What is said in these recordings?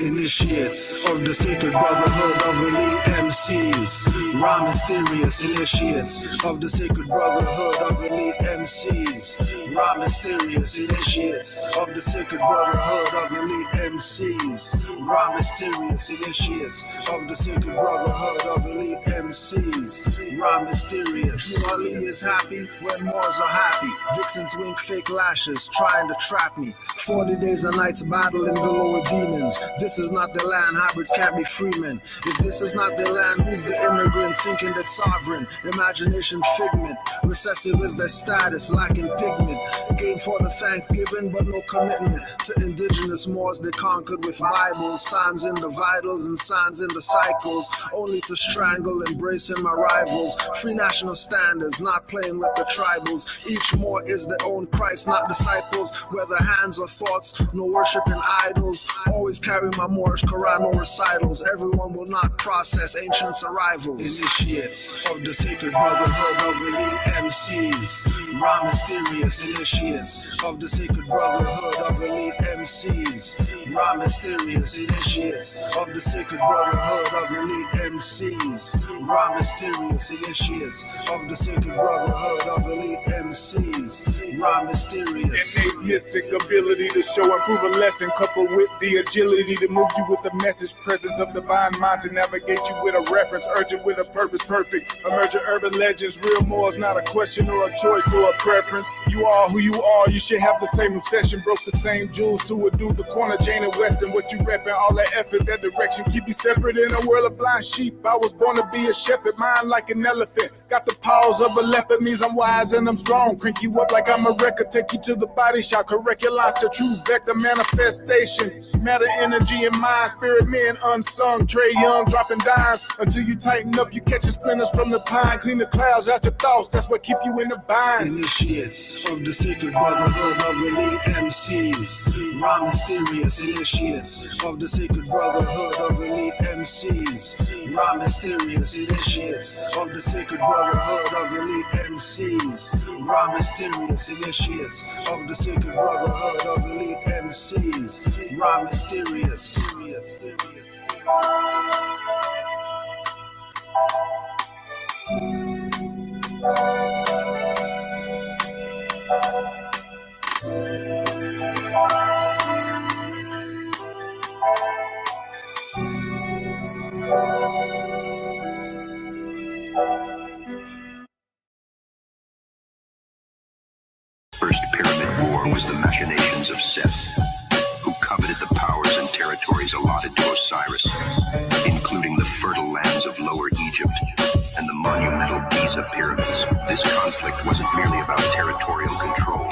Initiates of the sacred brotherhood of elite MCs. Raw mysterious initiates of the sacred brotherhood of elite MCs. Raw mysterious initiates of the sacred brotherhood of elite MCs. Raw mysterious initiates of the sacred brotherhood of elite MCs. Raw mysterious. You Ali is happy when Moors are happy. Vixens wink fake lashes trying to trap me. 40 days and nights battling the lower demons. This is not the land, hybrids can't be freemen. If this is not the land, who's the immigrant thinking they're sovereign? Imagination figment, recessive is their status, lacking pigment. Game for the Thanksgiving, but no commitment to indigenous Moors they conquered with Bibles, signs in the vitals and signs in the cycles, only to strangle, embracing my rivals. Free national standards, not playing with the tribals. Each Moor is their own Christ, not disciples. Whether hands or thoughts, no worshiping idols. Always carry my Moorish Quran, no recitals. Everyone will not process ancients' arrivals. Initiates of the sacred brotherhood of elite MCs. Raw mysterious initiates of the sacred brotherhood of elite MCs. Raw mysterious initiates of the sacred brotherhood of elite MCs. Raw mysterious initiates of the sacred brotherhood of elite MCs. Raw mysterious. Innate mystic ability to show and prove a lesson, coupled with the agility to move you with the message, presence of divine mind to navigate you with a reference, urgent with a purpose, perfect. Emergent urban legends, real more is not a question or a choice or a preference. You are who you are, you should have the same obsession. Broke the same jewels to a dude, the corner, Jane and Western. What you reppin', all that effort, that direction, keep you separate in a world of blind sheep. I was born to be a shepherd, mind like an elephant. Got the paws of a leopard, means I'm wise and I'm strong. Crank you up like I'm a record, take you to the body shop, correct your lines to true vector manifestations. Matter, energy, and mind, spirit men unsung. Trey Young dropping dimes until you tighten up, you catching splinters from the pine. Clean the clouds out your thoughts, that's what keep you in the bind. Initiates of the sacred brotherhood of elite MCs. Raw mysterious initiates of the sacred brotherhood of elite MCs. Raw mysterious initiates of the sacred brotherhood of elite MCs. Raw mysterious initiates of the sacred brotherhood of elite MCs. Raw mysterious. First pyramid war was the machinations of Seth, who coveted the powers and territories allotted to Osiris, including the fertile lands of Lower Egypt and the monumental Giza pyramids. This conflict wasn't merely about territorial control,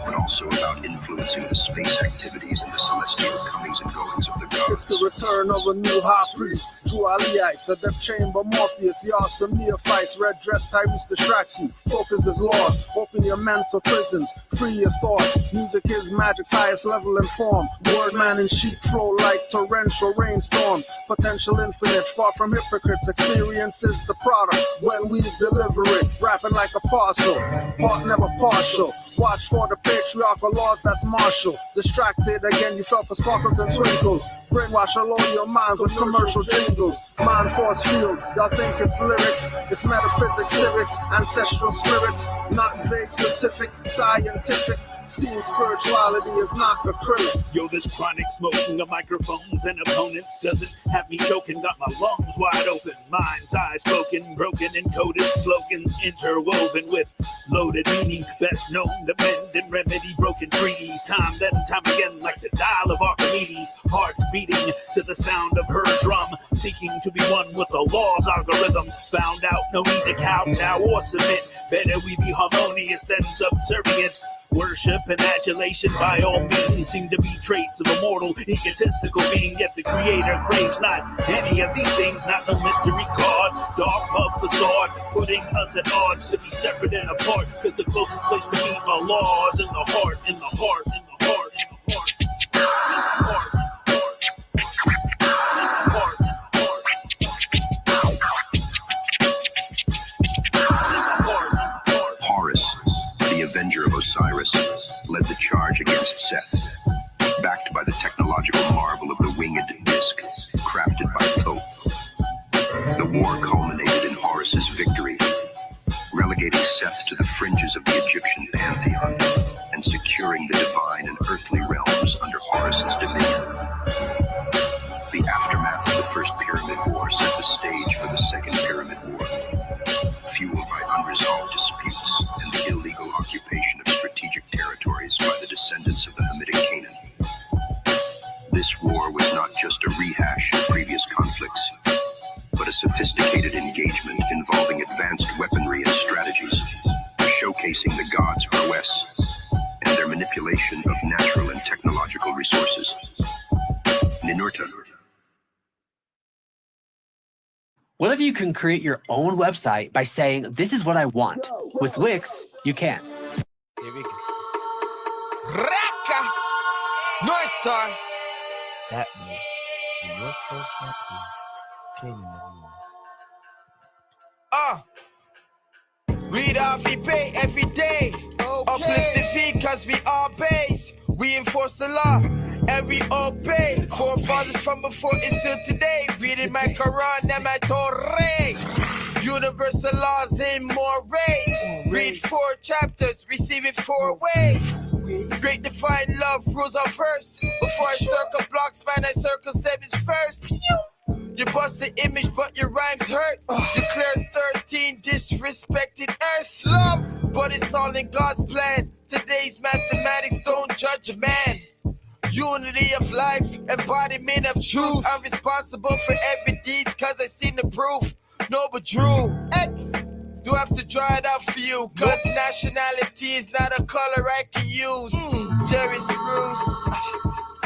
but also about influencing the space activities and the celestial comings and goings of the gods. It's the return of a new high priest, true Aliyhites, a death chamber Morpheus, y'all some neophytes, red dress Tyrese distracts you, focus is lost, open your mental prisons, free your thoughts, music is magic's highest level in form, word man and sheep flow like torrential rainstorms, potential infinite, far from hypocrites, experience is the product, when we deliver it, rapping like a parcel, part never partial, watch for the patriarchal laws that's martial, distracted again you fell for sparkles and twinkles, brainwash all over your minds with commercial jingles, mind force field, y'all think it's lyrics, it's metaphysics, civics, ancestral spirits, not vague, specific, scientific, seeing spirituality is not acrylic. Yo, this chronic smoking of microphones and opponents doesn't have me choking, got my lungs wide open, mind's eyes broken, encoded slogans interwoven with loaded meaning, best known to mend and remedy broken treaties, time then time again like the dial of Archimedes, hearts beating to the sound of her drum, seeking to be one with the law's algorithms, found out no need to kowtow or submit, better we be harmonious than subservient. Worship and adulation by all means seem to be traits of a mortal, egotistical being, yet the creator craves not any of these things, not no mystery god, dark of facade, putting us at odds to be separate and apart, cause the closest place to meet our laws in the heart, in the heart, in the heart, in the heart, in the heart. Avenger of Osiris, led the charge against Seth. Backed by the technological marvel of the winged Seth to the fringes of the Egyptian pantheon and securing the divine and earthly realms under Horus's dominion. The aftermath of the First Pyramid War set the stage for the Second Pyramid War, fueled by unresolved disputes and the illegal occupation of strategic territories by the descendants of the Hamitic Canaan. This war was not just a rehash of previous conflicts, but a sophisticated engagement involving advanced weaponry and strategies, showcasing the gods' prowess and their manipulation of natural and technological resources. Ninurta. What if you can create your own website by saying, this is what I want? With Wix, you can. Here we go. Raka! North Star! That way. The North Star's that way. Canaanland moves. Read off we pay every day. Okay. Uplift the fee cause we all base. We enforce the law and we obey. Forefathers from before is still today. Reading my Quran and my Torah. Universal laws in more ways. Read 4 chapters, receive it 4 ways. Great divine love rules our verse. Before I circle blocks, man, I circle 7s first. You bust the image, but your rhymes hurt. Declare 13 disrespected earth. Love, but it's all in God's plan. Today's mathematics don't judge a man. Unity of life, embodiment of truth. I'm responsible for every deed, cause I seen the proof. No, but Drew X. Do I have to draw it out for you? Cause nationality is not a color I can use. Jerry Spruce,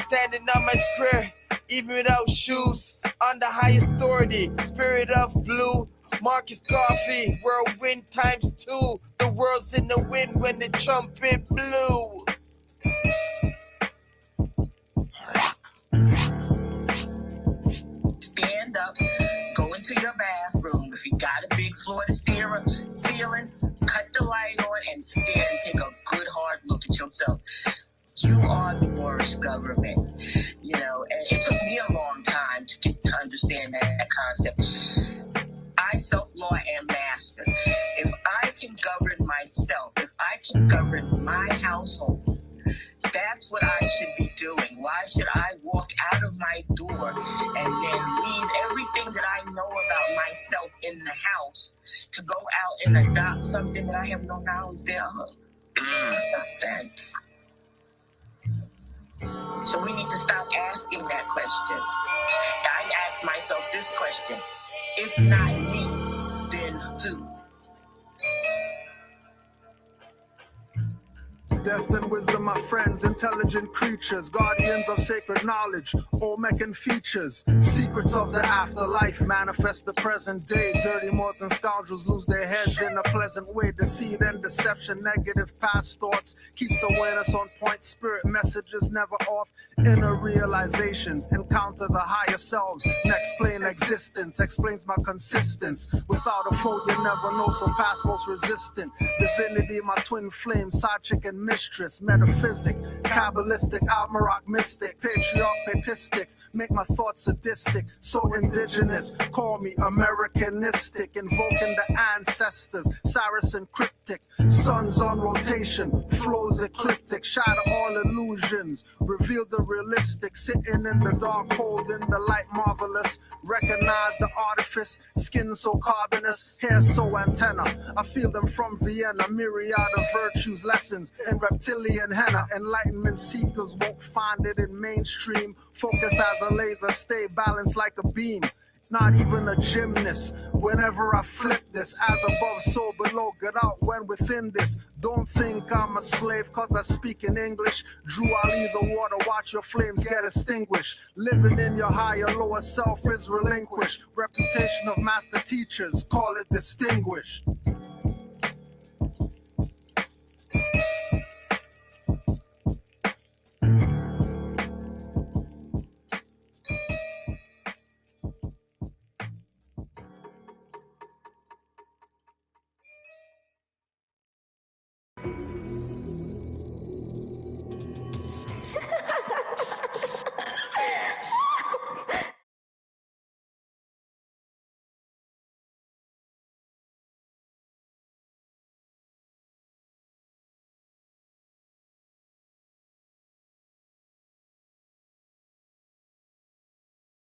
standing on my square, even without shoes. On the highest authority, spirit of blue. Marcus Coffee, whirlwind times 2. The world's in the wind when the trumpet blew. Stand up, go into your bathroom. If you got a big floor to ceiling, cut the light on and stand and take a good hard look at yourself. You are the Moorish government, you know, and it took me a long time to get to understand that concept. I self-law am master. If I can govern myself, if I can govern my household, that's what I should be doing. Why should I walk out of my door and then leave everything that I know about myself in the house to go out and adopt something that I have no knowledge thereof? It makes no sense. So we need to stop asking that question. I ask myself this question: if not me, then who? Death and wisdom, my friends, intelligent creatures, guardians of sacred knowledge, Olmecan features, secrets of the afterlife, manifest the present day. Dirty Moors and scoundrels lose their heads in a pleasant way. Deceit and deception, negative past thoughts, keeps awareness on point, spirit messages never off. Inner realizations, encounter the higher selves, next plane existence, explains my consistence. Without a foe you never know, so path most resistant. Divinity, my twin flame, side chick and mistress, metaphysic, kabbalistic, Almaroc mystic, patriarch, papistics, make my thoughts sadistic, so indigenous, call me Americanistic, invoking the ancestors, Saracen cryptic, suns on rotation, flows ecliptic, shatter all illusions, reveal the realistic, sitting in the dark, holding the light marvelous, recognize the artifice, skin so carbonous, hair so antenna, I feel them from Vienna, myriad of virtues, lessons, and reptilian henna. Enlightenment seekers won't find it in mainstream. Focus as a laser, stay balanced like a beam. Not even a gymnast. Whenever I flip this, as above, so below. Get out when within this. Don't think I'm a slave, cause I speak in English. Drew, I'll leave the water, watch your flames get extinguished. Living in your higher, lower self is relinquished. Reputation of master teachers, call it distinguished.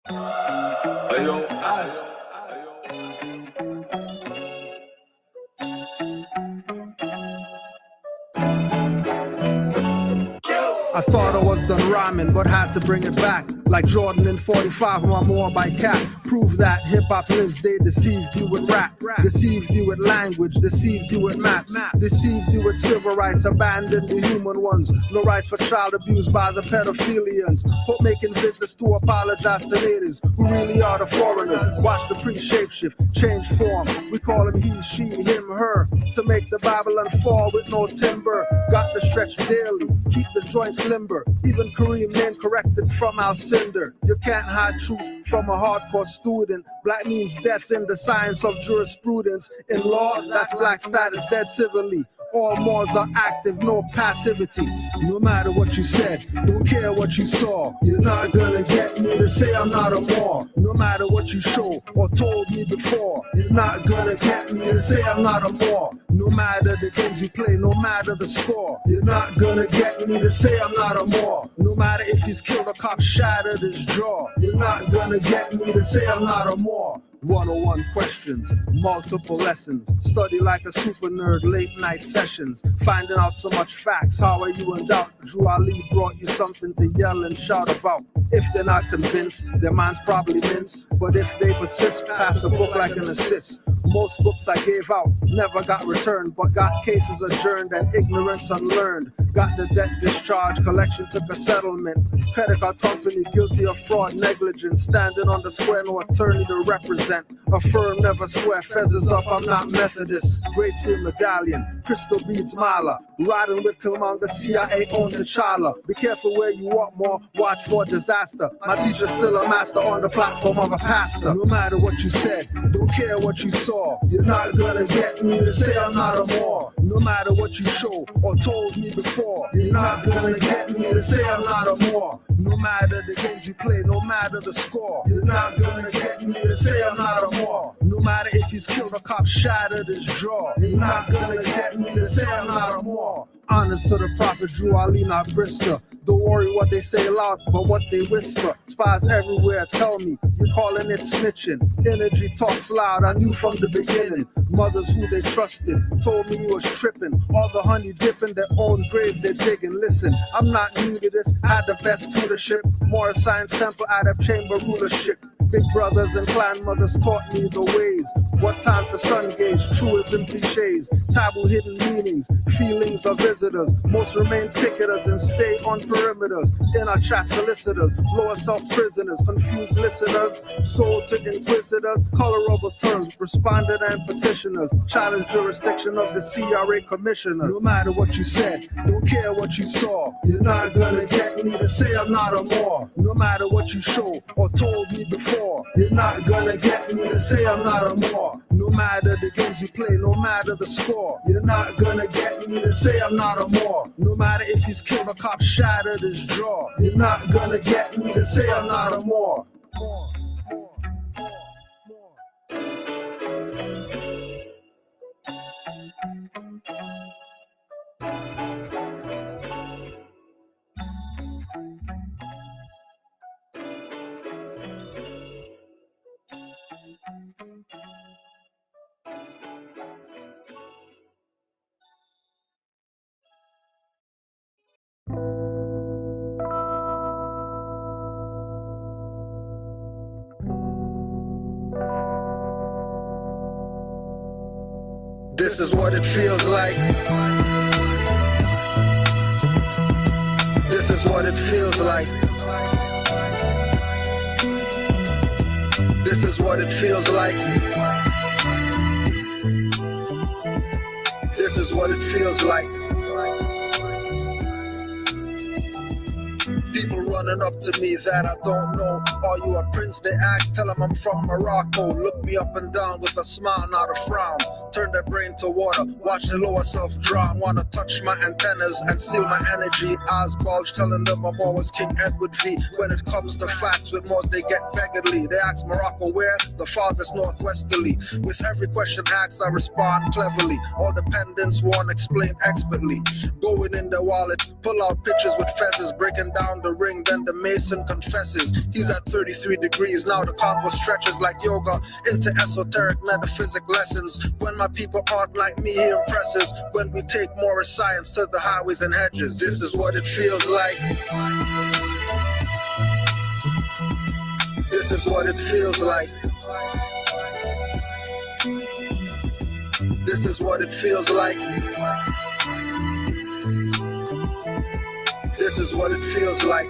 Ayo, eyes. I thought I was done rhyming, but had to bring it back. Like Jordan in 45 on my Moor by cat. Prove that hip-hop Wednesday deceived you with rap. Deceived you with language, deceived you with maps. Deceived you with civil rights, abandoned the human ones. No rights for child abuse by the pedophilians. Hope making visits to apologize to natives who really are the foreigners. Watch the pre-shapeshift, change form. We call him he, she, him, her. To make the Babylon fall with no timber. Got to stretch daily, keep the joints limber. Even Kareem name corrected from our cinder. You can't hide truth from a hardcore student. Black means death in the science of jurisprudence. In law, that's black status dead civilly. All Moors are active, no passivity. No matter what you said, don't care what you saw. You're not gonna get me to say I'm not a Moor. No matter what you show or told me before, you're not gonna get me to say I'm not a Moor. No matter the games you play, no matter the score, you're not gonna get me to say I'm not a Moor. No matter if he's killed a cop, shattered his jaw, you're not gonna get me to say I'm not a Moor. 101 questions, multiple lessons. Study like a super nerd, late night sessions. Finding out so much facts, how are you in doubt? Drew Ali brought you something to yell and shout about. If they're not convinced, their minds probably mince. But if they persist, pass a book like an assist. Most books I gave out never got returned, but got cases adjourned and ignorance unlearned. Got the debt discharged, collection took a settlement. Credit card company guilty of fraud, negligence. Standing on the square, no attorney to represent. A firm never swear, fez is up, I'm not Methodist. Great Seal Medallion, crystal beads mala. Riding with Killmonger, CIA owned T'Challa. Be careful where you walk more, watch for disaster. My teacher's still a master on the platform of a pastor. No matter what you said, don't care what you saw, you're not gonna get me to say I'm not a Moor. No matter what you show or told me before, you're not gonna get me to say I'm not a Moor. No matter the games you play, no matter the score, you're not gonna get me to say I'm not a Moor. No matter if he's killed a cop, shattered his jaw, you're not gonna get me to say I'm not a Moor. Honest to the prophet, Drew Ali, not Brister. Don't worry what they say loud, but what they whisper. Spies everywhere tell me, you're calling it snitching. Energy talks loud, I knew from the beginning. Mothers who they trusted told me you was tripping. All the honey dipping, their own grave they're digging. Listen, I'm not new to this, I had the best tutorship. Moorish Science Temple, Adab Chamber rulership. Big brothers and clan mothers taught me the ways. What time to sun gauge, truism cliches, taboo hidden meanings, feelings of visitors. Most remain picketers and stay on perimeters. Inner chat solicitors, lower self prisoners, confused listeners, sold to inquisitors, colorable terms, respondent and petitioners, challenge jurisdiction of the CRA commissioners. No matter what you said, don't care what you saw, you're not gonna get me to say I'm not a Moor. No matter what you show or told me before, you're not gonna get me to say I'm not a Moor. No matter the games you play, no matter the score, you're not gonna get me to say I'm not a Moor. No matter if he's killed a cop, shattered his jaw, you're not gonna get me to say I'm not a Moor. This is what it feels like. This is what it feels like. This is what it feels like. This is what it feels like. People running up to me that I don't know. Are you a prince? They ask, tell them I'm from Morocco. Look me up and down with a smile, not a frown. turn their brain to water. Watch the lower self drown. Wanna touch my antennas and steal my energy. Eyes bulge, telling them I'm always King Edward V. When it comes to facts with Moors, they get beggarly. They ask Morocco where? The farthest northwesterly. With every question asked, I respond cleverly. All dependents won't explain expertly. Going in their wallets, pull out pictures with feathers, breaking down the ring, then the mason confesses. He's at 33 degrees, now the combo stretches like yoga into esoteric metaphysic lessons. When my people aren't like me, he impresses. When we take Moorish science to the highways and hedges, this is what it feels like. This is what it feels like. This is what it feels like. This is what it feels like.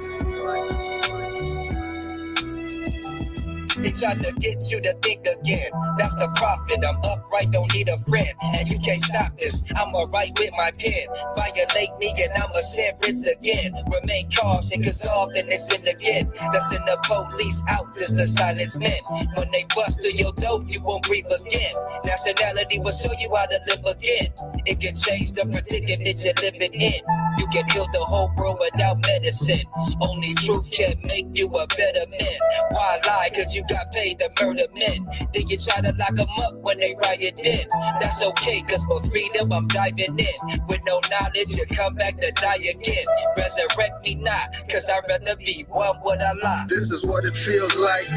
They tried to get you to think again. That's the profit. I'm upright, don't need a friend. And you can't stop this. I'ma write with my pen. Violate me and I'ma sentence again. Remain cautious, cause often it's in again. That's in the police out, just the silence men. When they bust through your door, you won't breathe again. Nationality will show you how to live again. It can change the predicament you're living in. You can heal the whole world without medicine. Only truth can make you a better man. Why lie? Cause you got paid to murder men. Then you try to lock them up when they riot in. That's okay, cause for freedom I'm diving in. With no knowledge, you come back to die again. Resurrect me not, cause I'd rather be one with Allah. This is what it feels like.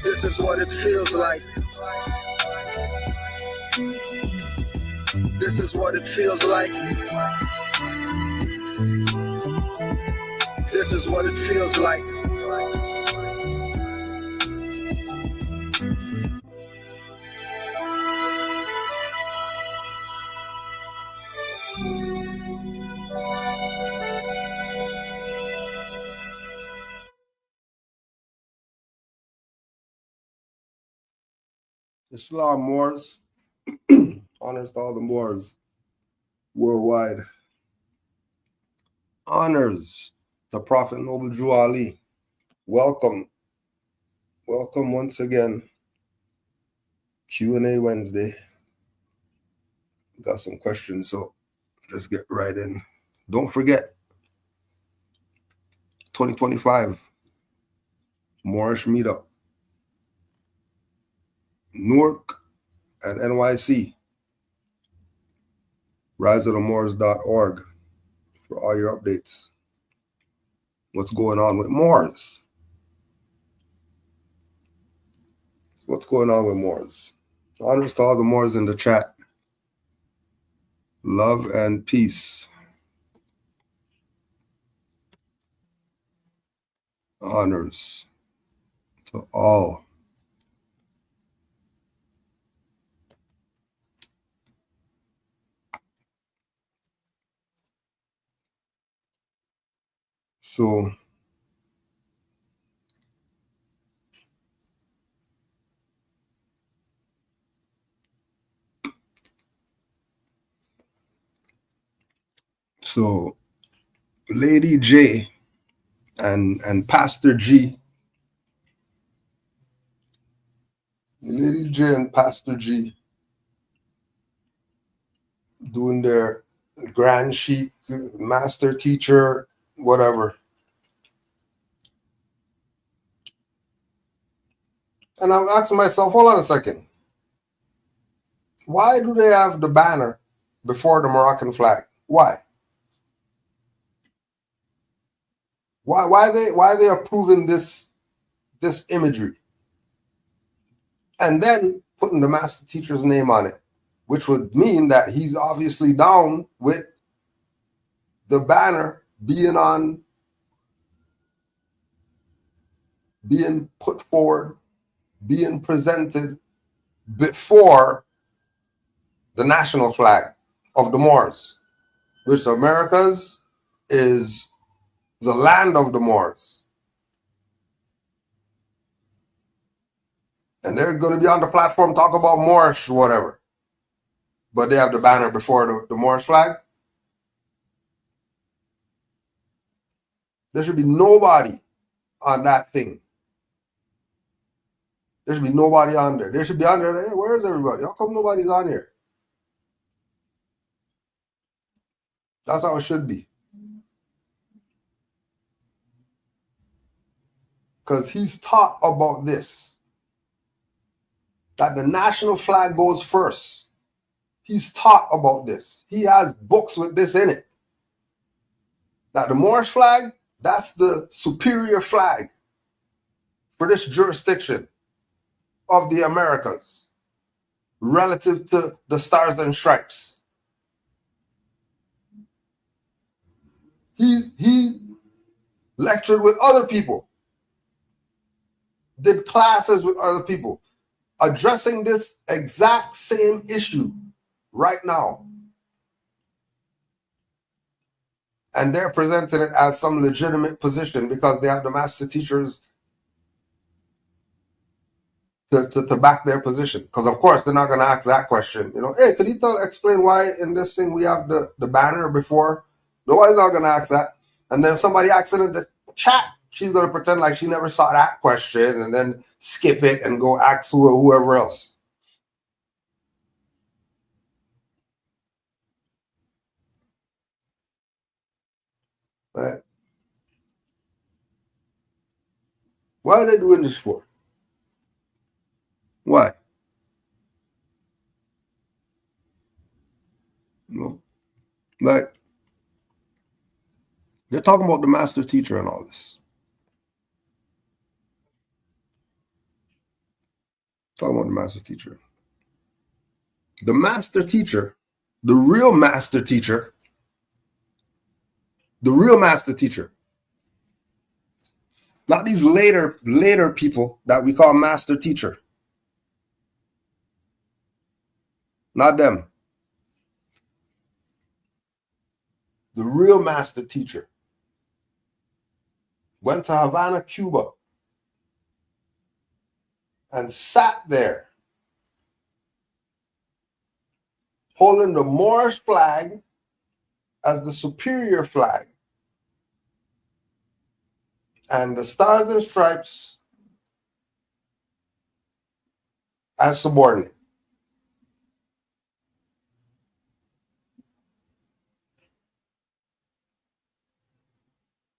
This is what it feels like. This is what it feels like. This is what it feels like. Islam Moors, honors to all the Moors worldwide. Honors the Prophet Noble Drew Ali. Welcome. Welcome once again. Q&A Wednesday. Got some questions, so let's get right in. Don't forget, 2025 Moorish meetup. Newark and NYC. riseofthemoors.org for all your updates. What's going on with Moors? What's going on with Moors? Honors to all the Moors in the chat. Love and peace. Honors to all. So Lady J and Pastor G. Lady J and Pastor G doing their grand sheik, master teacher, whatever. And I'm asking myself, hold on a second. Why do they have the banner before the Moroccan flag? Why? Why are they approving this imagery? And then putting the master teacher's name on it, which would mean that he's obviously down with the banner being put forward, being presented before the national flag of the Moors, which America's is the land of the Moors. And they're going to be on the platform, talk about Moorish, whatever. But they have the banner before the Moorish flag. There should be nobody on that thing. There should be nobody on there. There should be on there. Hey, where is everybody? How come nobody's on here? That's how it should be. Because he's taught about this, that the national flag goes first. He's taught about this. He has books with this in it. That the Moorish flag, that's the superior flag for this jurisdiction of the Americas relative to the Stars and Stripes. He lectured with other people, did classes with other people, addressing this exact same issue right now. And they're presenting it as some legitimate position because they have the master teachers to back their position. Because of course they're not going to ask that question. You know, hey, could you explain why in this thing we have the banner before? Nobody's not going to ask that. And then somebody asks it in the chat, she's going to pretend like she never saw that question and then skip it and go ask whoever else. Right? Why are they doing this for? Why? No. Like, they're talking about the master teacher and all this. Talking about the master teacher. The master teacher, the real master teacher, not these later people that we call master teacher. Not them. The real master teacher went to Havana, Cuba, and sat there holding the Moorish flag as the superior flag and the Stars and Stripes as subordinate.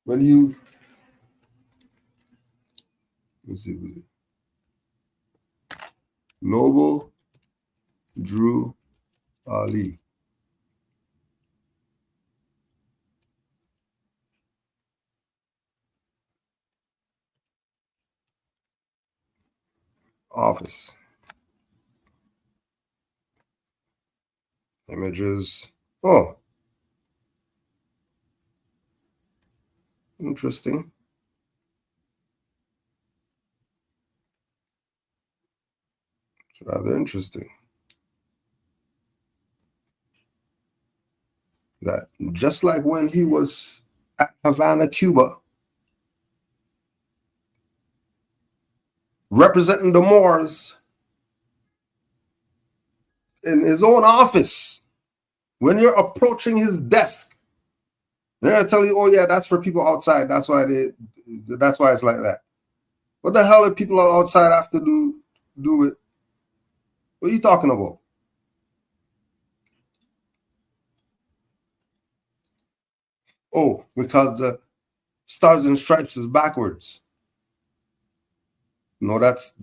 When you, let's see, Noble Drew Ali. Office. Images. Oh. Interesting. It's rather interesting. That just like when he was at Havana, Cuba, representing the Moors in his own office, when you're approaching his desk, they're gonna tell you, oh yeah, that's for people outside. That's why it's like that. What the hell do people outside have to do with? What are you talking about? Oh, because the Stars and Stripes is backwards. No, that's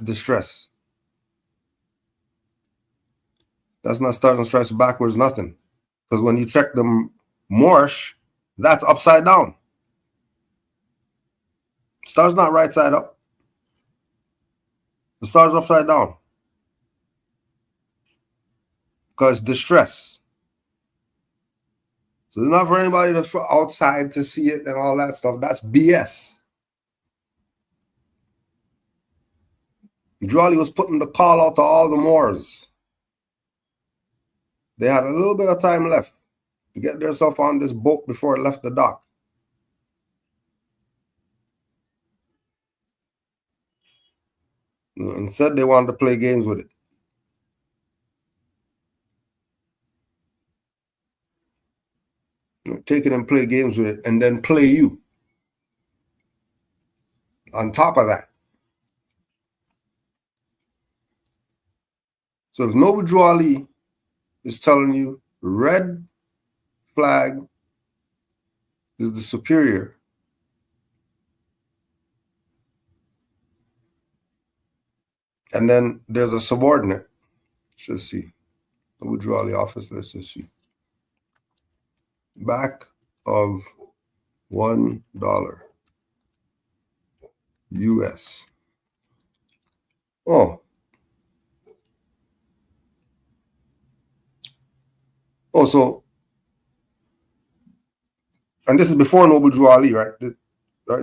distress. That's not Stars and Stripes backwards, nothing. Because when you check the Moorish, that's upside down. Star's not right side up. The star's upside down. Because distress. So it's not for anybody that's outside to see it and all that stuff. That's BS. Jolly was putting the call out to all the Moors. They had a little bit of time left to get themselves on this boat before it left the dock. Instead, they wanted to play games with it. Take it and play games with it, and then play you. On top of that. So if Noble Drew Ali is telling you red flag is the superior, and then there's a subordinate. Let's just see. Noble Drew Ali office, let's just see. Back of $1 US. Oh, so, and this is before Noble Drew Ali, right? This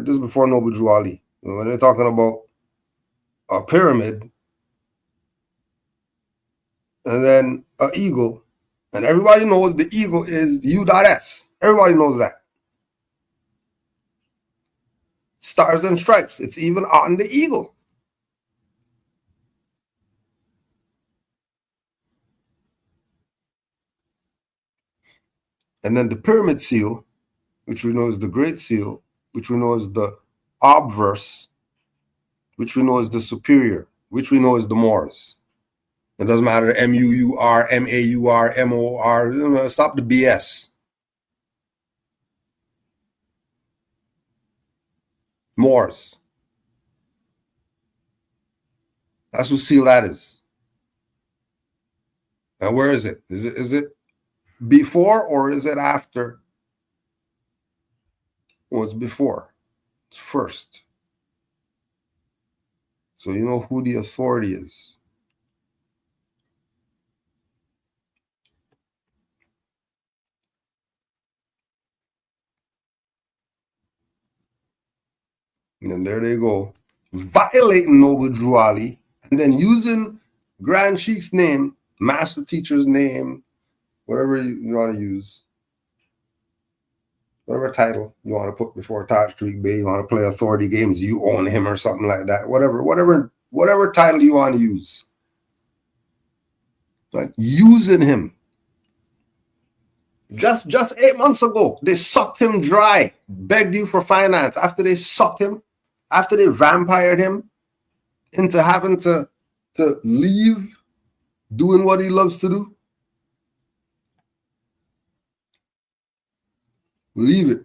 is before Noble Drew Ali. When they're talking about a pyramid, and then an eagle, and everybody knows the eagle is U.S. Everybody knows that. Stars and stripes, it's even on the eagle. And then the pyramid seal, which we know is the Great Seal, which we know is the obverse, which we know is the superior, which we know is the Moors. It doesn't matter, M-U-U-R, M-A-U-R, M-O-R, stop the BS. Moors. That's what seal that is. And where is it? Is it before or is it after? Well, it's before. It's first. So you know who the authority is. And then there they go, violating Noble Drew Ali, and then using Grand Sheik's name, Master Teacher's name, whatever you want to use, whatever title you want to put before Taj Creek Bay, you want to play authority games, you own him or something like that, whatever title you want to use. Like using him. Just 8 months ago, they sucked him dry, begged you for finance. After they sucked him, after they vampired him into having to leave doing what he loves to do, leave it.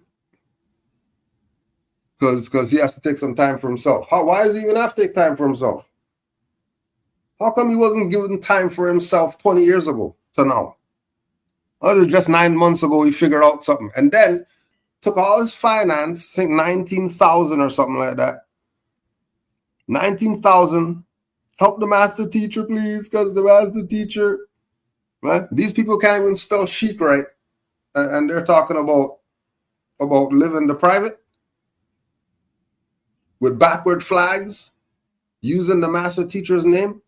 Because he has to take some time for himself. Why does he even have to take time for himself? How come he wasn't given time for himself 20 years ago to now? Other just 9 months ago, he figured out something. And then took all his finance, I think 19,000 or something like that. 19,000. Help the master teacher, please, because the master teacher, right? These people can't even spell chic right. And they're talking about living the private with backward flags, using the master teacher's name.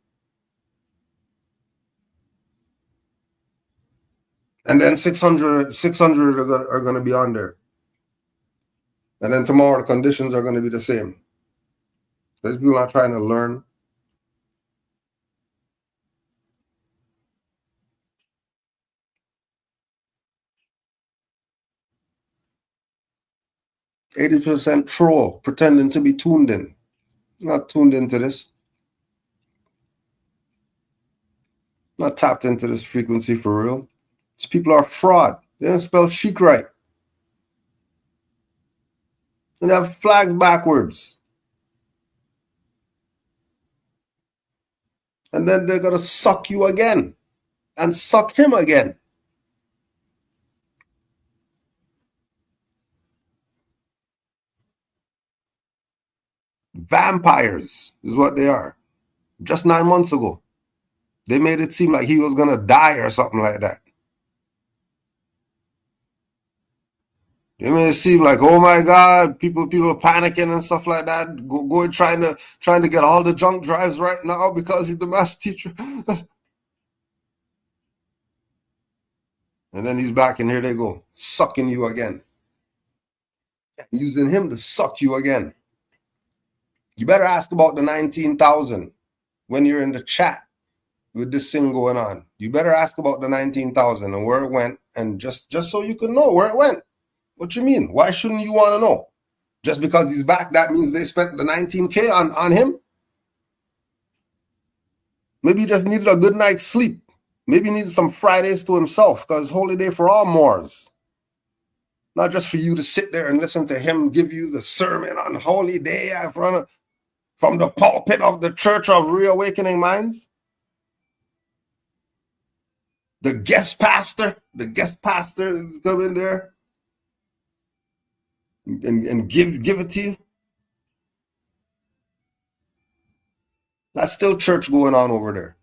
And then 600 are going to be on there. And then tomorrow the conditions are going to be the same. These people are trying to learn. %, troll, pretending to be tuned in. Not tuned into this. Not tapped into this frequency for real. These people are fraud. They don't spell chic right. And they have flags backwards. And then they're going to suck you again. And suck him again. Vampires is what they are. Just 9 months ago, they made it seem like he was going to die or something like that. They made it seem like, oh my God, people panicking and stuff like that. Go trying to get all the junk drives right now because he's the master teacher. And then he's back, and here they go, sucking you again. Using him to suck you again. You better ask about the 19,000 when you're in the chat with this thing going on. You better ask about the 19,000 and where it went, and just so you can know where it went. What you mean? Why shouldn't you want to know? Just because he's back, that means they spent the 19K on him? Maybe he just needed a good night's sleep. Maybe he needed some Fridays to himself, because holy day for all Moors. Not just for you to sit there and listen to him give you the sermon on holy day from the pulpit of the Church of Reawakening Minds. The guest pastor is coming there and give it to you. That's still church going on over there.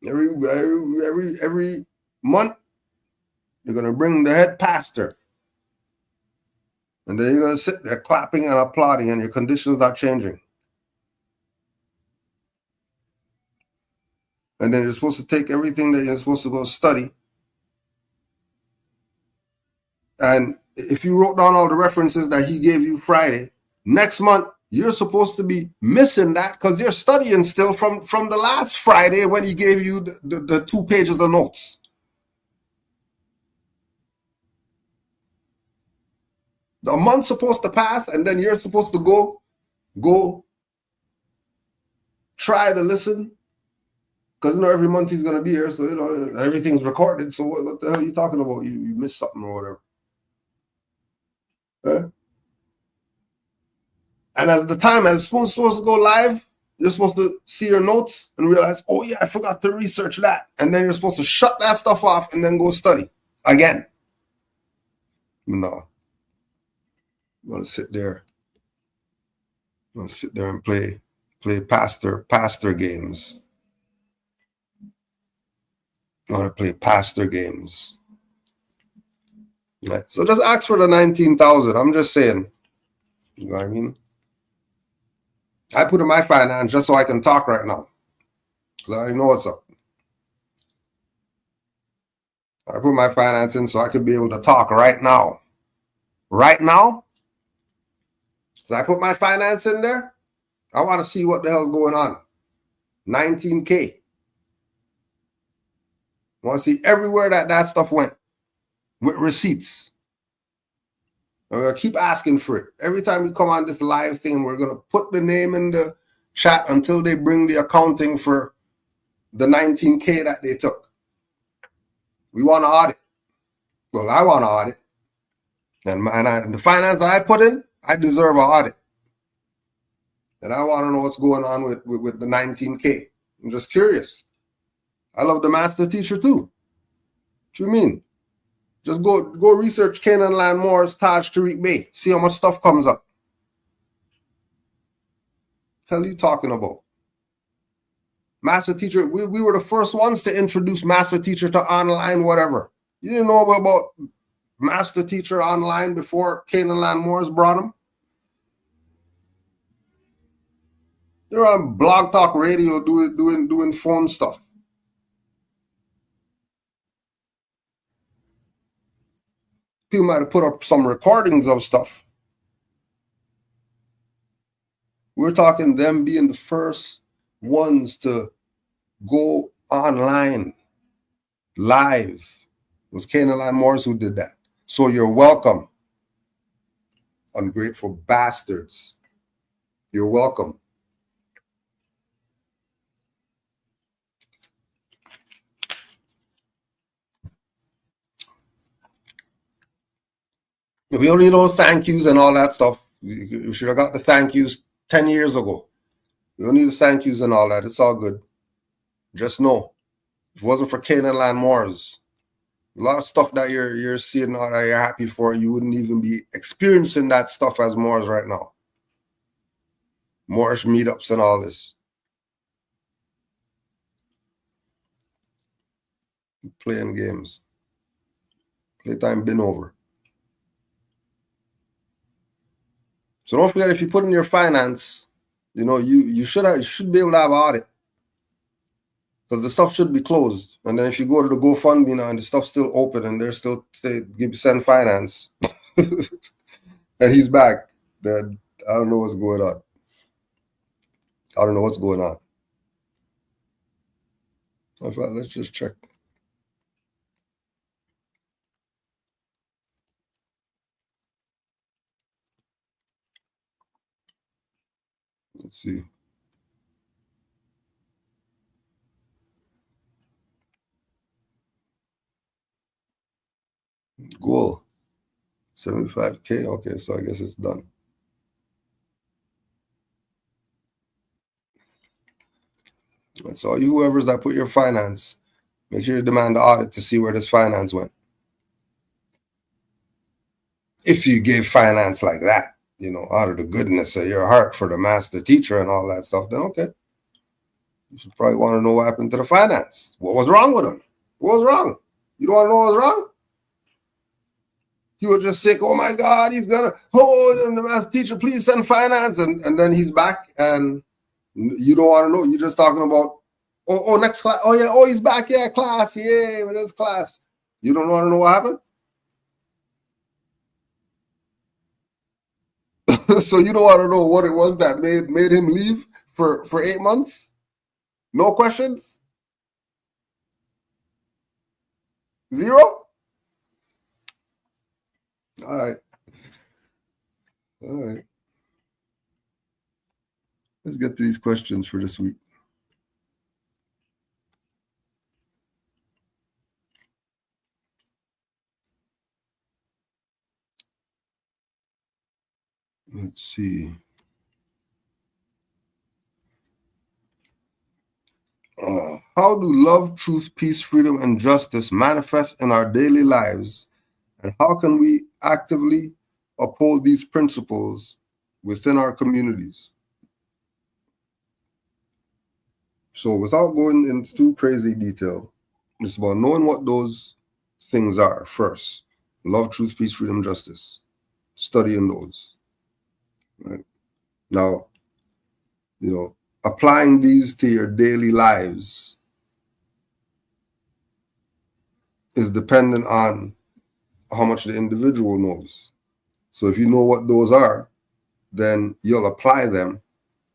Every month, you're going to bring the head pastor. And then you're going to sit there clapping and applauding, and your conditions not changing. And then you're supposed to take everything that you're supposed to go study. And if you wrote down all the references that he gave you Friday, next month, you're supposed to be missing that because you're studying still from the last Friday when he gave you the 2 pages of notes. The month's supposed to pass, and then you're supposed to go try to listen, because every month he's going to be here, so everything's recorded. So what the hell are you talking about? You missed something or whatever. And at the time, as it's supposed to go live, you're supposed to see your notes and realize, oh yeah, I forgot to research that. And then you're supposed to shut that stuff off and then go study again. No. I'm going to sit there. I'm going to sit there and play pastor games. I'm going to play pastor games. Right. So just ask for the 19,000. I'm just saying. You know what I mean? I put in my finance just so I can talk right now, because I know what's up. I put my finance in so I could be able to talk right now. Right now? So I put my finance in there. I want to see what the hell's going on. 19K. I want to see everywhere that stuff went with receipts. I'm going to keep asking for it. Every time we come on this live thing, we're going to put the name in the chat until they bring the accounting for the 19K that they took. We want to audit. Well, I want to audit. And the finance that I put in, I deserve an audit. And I want to know what's going on with the 19K. I'm just curious. I love the master teacher too. What you mean? Just go research Canaanland, Moors, Taj, Tariq Bay. See how much stuff comes up. Hell are you talking about? Master teacher, we were the first ones to introduce master teacher to online whatever. You didn't know about master teacher online before Canaanland Moors brought them? They're on Blog Talk Radio doing phone stuff. People might have put up some recordings of stuff. We're talking them being the first ones to go online, live. It was Canaanland Moors who did that. So you're welcome, ungrateful bastards. You're welcome. We don't need those thank yous and all that stuff. You should have got the thank yous 10 years ago. We don't need the thank yous and all that. It's all good. Just know, if it wasn't for Canaanland Moors, a lot of stuff that you're seeing now that you're happy for, you wouldn't even be experiencing that stuff as Moors right now. Moorish meetups and all this. Playing games. Playtime been over. So don't forget, if you put in your finance, you should be able to have an audit, because the stuff should be closed. And then if you go to the GoFundMe now and the stuff's still open and they're still send finance, and he's back, then I don't know what's going on. In fact, let's just check. Let's see. Goal 75K. Okay, so I guess it's done. And so you whoever's that put your finance, make sure you demand the audit to see where this finance went. If you gave finance like that, out of the goodness of your heart for the master teacher and all that stuff, then okay. You should probably want to know what happened to the finance. What was wrong with him? What was wrong? You don't want to know what was wrong? You were just sick. Oh my God, he's gonna, the master teacher, please send finance. And then he's back and you don't want to know. You're just talking about, next class. Oh yeah, he's back. Yeah, class. Yeah, with his class. You don't want to know what happened? So you don't want to know what it was that made him leave for 8 months? No questions? Zero? All right. Let's get to these questions for this week. Let's see. How do love, truth, peace, freedom, and justice manifest in our daily lives? And how can we actively uphold these principles within our communities? So without going into too crazy detail, it's about knowing what those things are first. Love, truth, peace, freedom, justice. Studying those. Right? Now, applying these to your daily lives is dependent on how much the individual knows. So if you know what those are, then you'll apply them,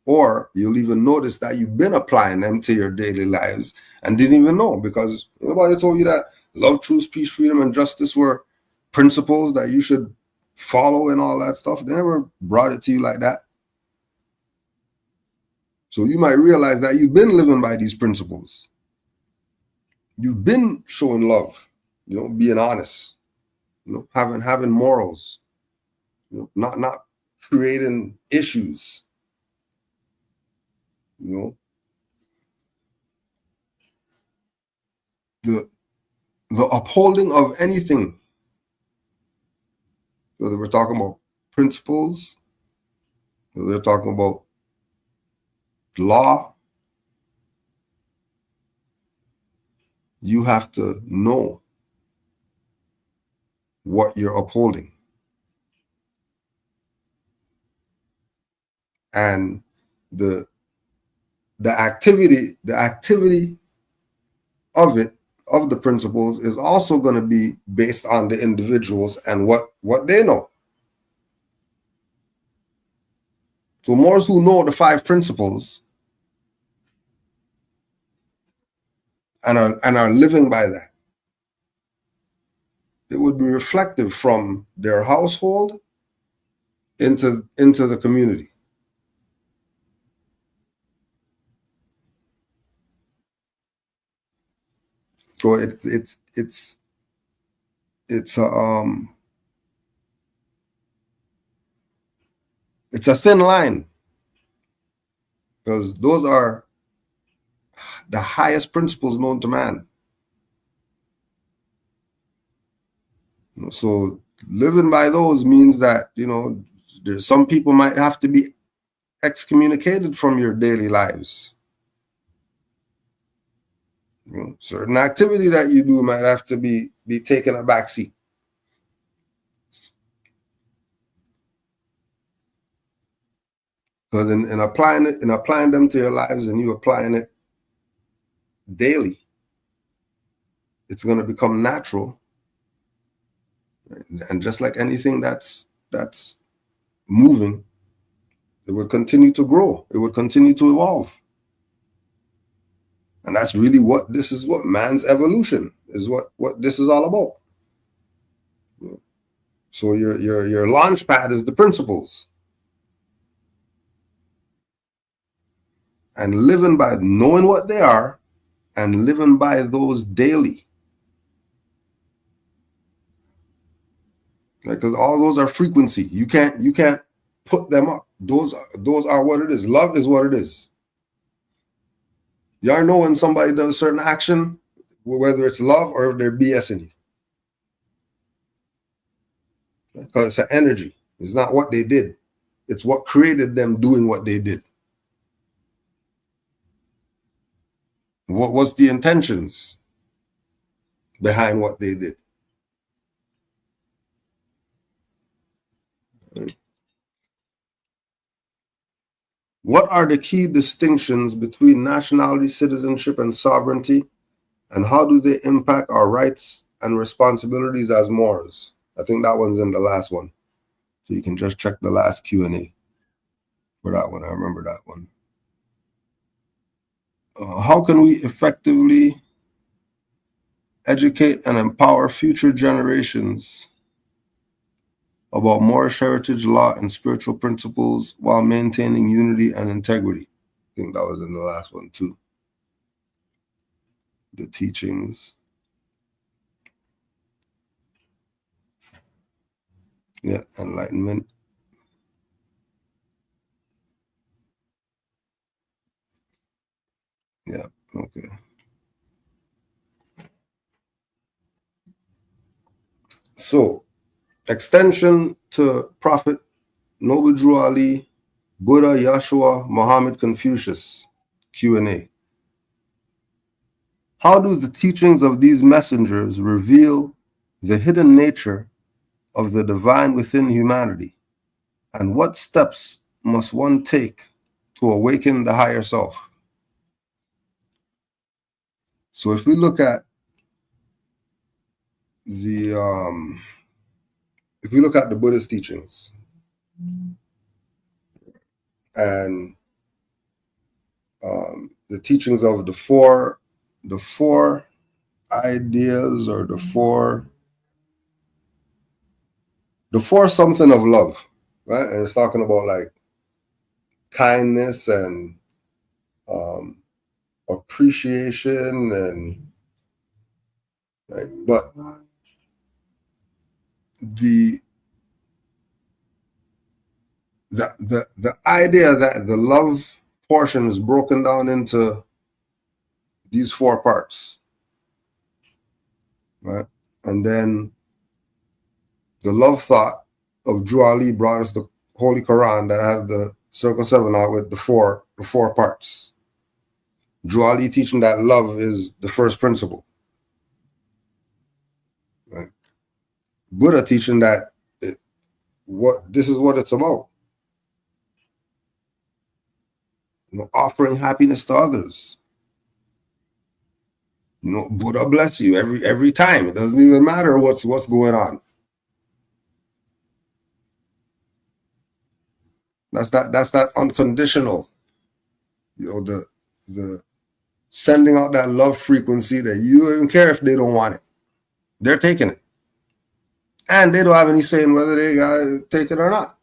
or you'll even notice that you've been applying them to your daily lives and didn't even know, because nobody told you that love, truth, peace, freedom, and justice were principles that you should follow and all that stuff. They never brought it to you like that. So you might realize that you've been living by these principles. You've been showing love, being honest, having morals, not creating issues, the upholding of anything, whether we're talking about principles, whether we're talking about law, you have to know what you're upholding. And the activity of the principles is also going to be based on the individuals and what they know. So Moors who know the 5 principles and are living by that, it would be reflective from their household into the community. So it's a thin line, because those are the highest principles known to man. So living by those means that, there's some people might have to be excommunicated from your daily lives. Certain activity that you do might have to be taken a back seat. Because in applying them to your lives, and you applying it daily, it's going to become natural. And just like anything that's moving, it would continue to grow. It would continue to evolve. And that's really what man's evolution is, what this is all about. So your launch pad is the principles. And living by knowing what they are and living by those daily. Because all those are frequency. You can't put them up. Those are what it is. Love is what it is. Y'all know when somebody does a certain action, whether it's love or if they're BSing you. Because it's an energy. It's not what they did. It's what created them doing what they did. What was the intentions behind what they did? What are the key distinctions between nationality, citizenship, and sovereignty? And how do they impact our rights and responsibilities as Moors? I think that one's in the last one. So you can just check the last Q&A for that one. I remember that one. How can we effectively educate and empower future generations about Moorish heritage, law, and spiritual principles while maintaining unity and integrity? I think that was in the last one too. The teachings. Yeah, Enlightenment. Yeah, okay. So, extension to Prophet Noble Drew Ali, Buddha, Yahshua, Muhammad, Confucius, Q&A. How do the teachings of these messengers reveal the hidden nature of the divine within humanity? And what steps must one take to awaken the higher self? So if we look at the Buddhist teachings and the teachings of the four ideas, or the four something of love, right? And it's talking about like kindness and appreciation and right, but the idea that the love portion is broken down into these four parts, right? And then the love thought of Drew Ali brought us the Holy Quran that has the Circle 7 out with the four parts. Drew Ali teaching that love is the first principle. Right? Buddha teaching that this is what it's about. Offering happiness to others. Buddha bless you every time. It doesn't even matter what's going on. That's that unconditional. The sending out that love frequency that you don't even care if they don't want it. They're taking it. And they don't have any say in whether they take it or not.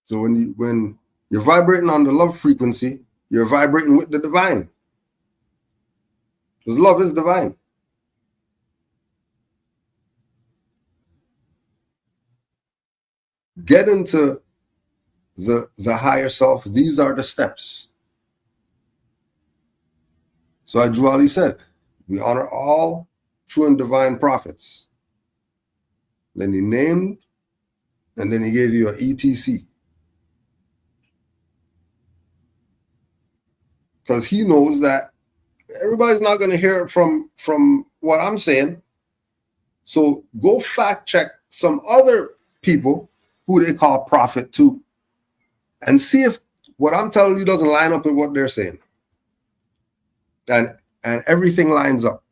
So when you're vibrating on the love frequency, you're vibrating with the divine. Because love is divine. Get into the higher self. These are the steps. So as Drew Ali said, we honor all true and divine prophets. Then he named, and then he gave you an ETC. Because he knows that everybody's not going to hear it from what I'm saying. So go fact check some other people who they call prophet too, and see if what I'm telling you doesn't line up with what they're saying. And everything lines up.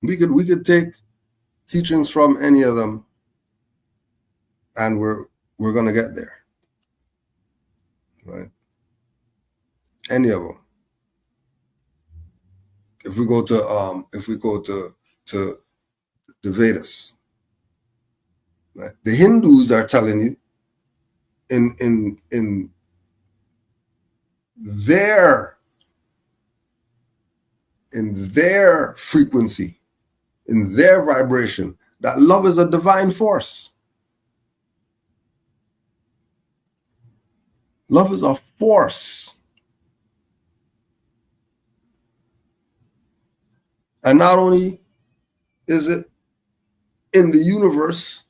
We could take teachings from any of them, and we're gonna get there. Right? Any of them. If we go to the Vedas, right? The Hindus are telling you in their frequency, in their vibration, that love is a divine force. Love is a force. And not only is it in the universe,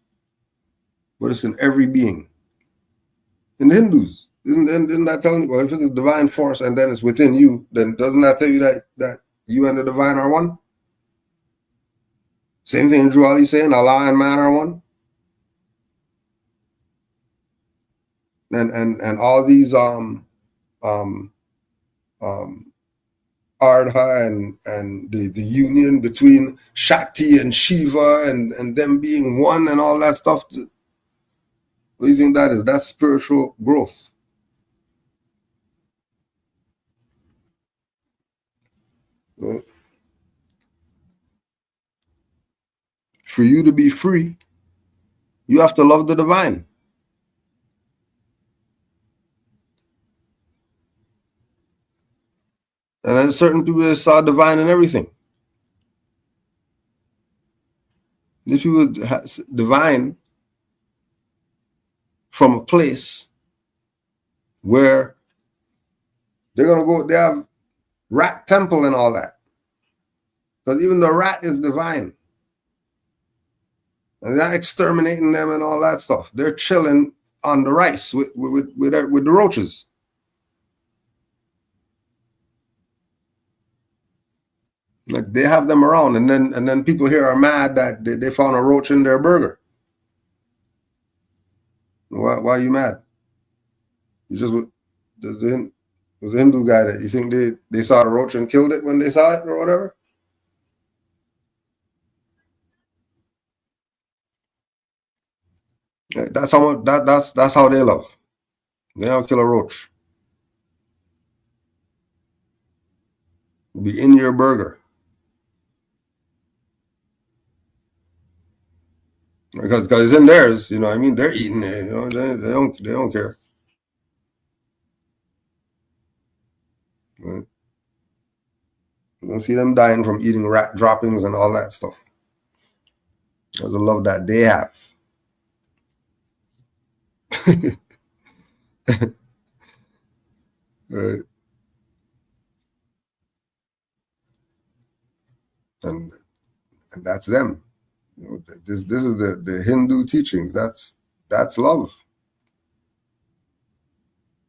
but it's in every being. In the Hindus, isn't that telling you, well, if it's a divine force and then it's within you, then doesn't that tell you that you and the divine are one? Same thing Drew Ali saying, Allah and man are one. And all these Ardha and the union between Shakti and Shiva and them being one and all that stuff. What do you think that is? That's spiritual growth. Right? For you to be free, you have to love the divine. And then certain people that saw divine in everything. These people divine from a place where they're going to go, they have rat temple and all that. Because even the rat is divine. And they're not exterminating them and all that stuff. They're chilling on the rice with the roaches. Like they have them around, and then people here are mad that they found a roach in their burger. Why are you mad? You just there's a Hindu guy that you think they saw the roach and killed it when they saw it or whatever. That's how that's how they love. They don't kill a roach. Be in your burger. Because it's in theirs, you know what I mean? They're eating it, you know, they don't care. Right? You don't see them dying from eating rat droppings and all that stuff. That's the love that they have. Right. And that's them. You know, this is the Hindu teachings. That's love.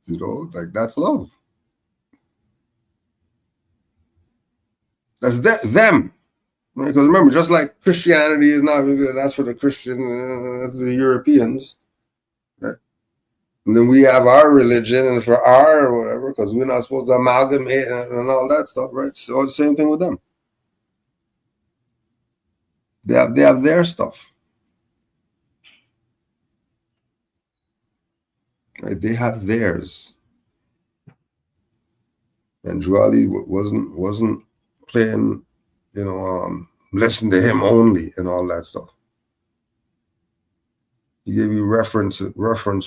You know, like that's love. That's them. Because remember, just like Christianity is not, that's for the Christian, that's the Europeans. Right? And then we have our religion and for our whatever, because we're not supposed to amalgamate and all that stuff, right? So the same thing with them. They have their stuff. Right? They have theirs. And Drew Ali wasn't playing, you know, listen to him only and all that stuff. He gave you reference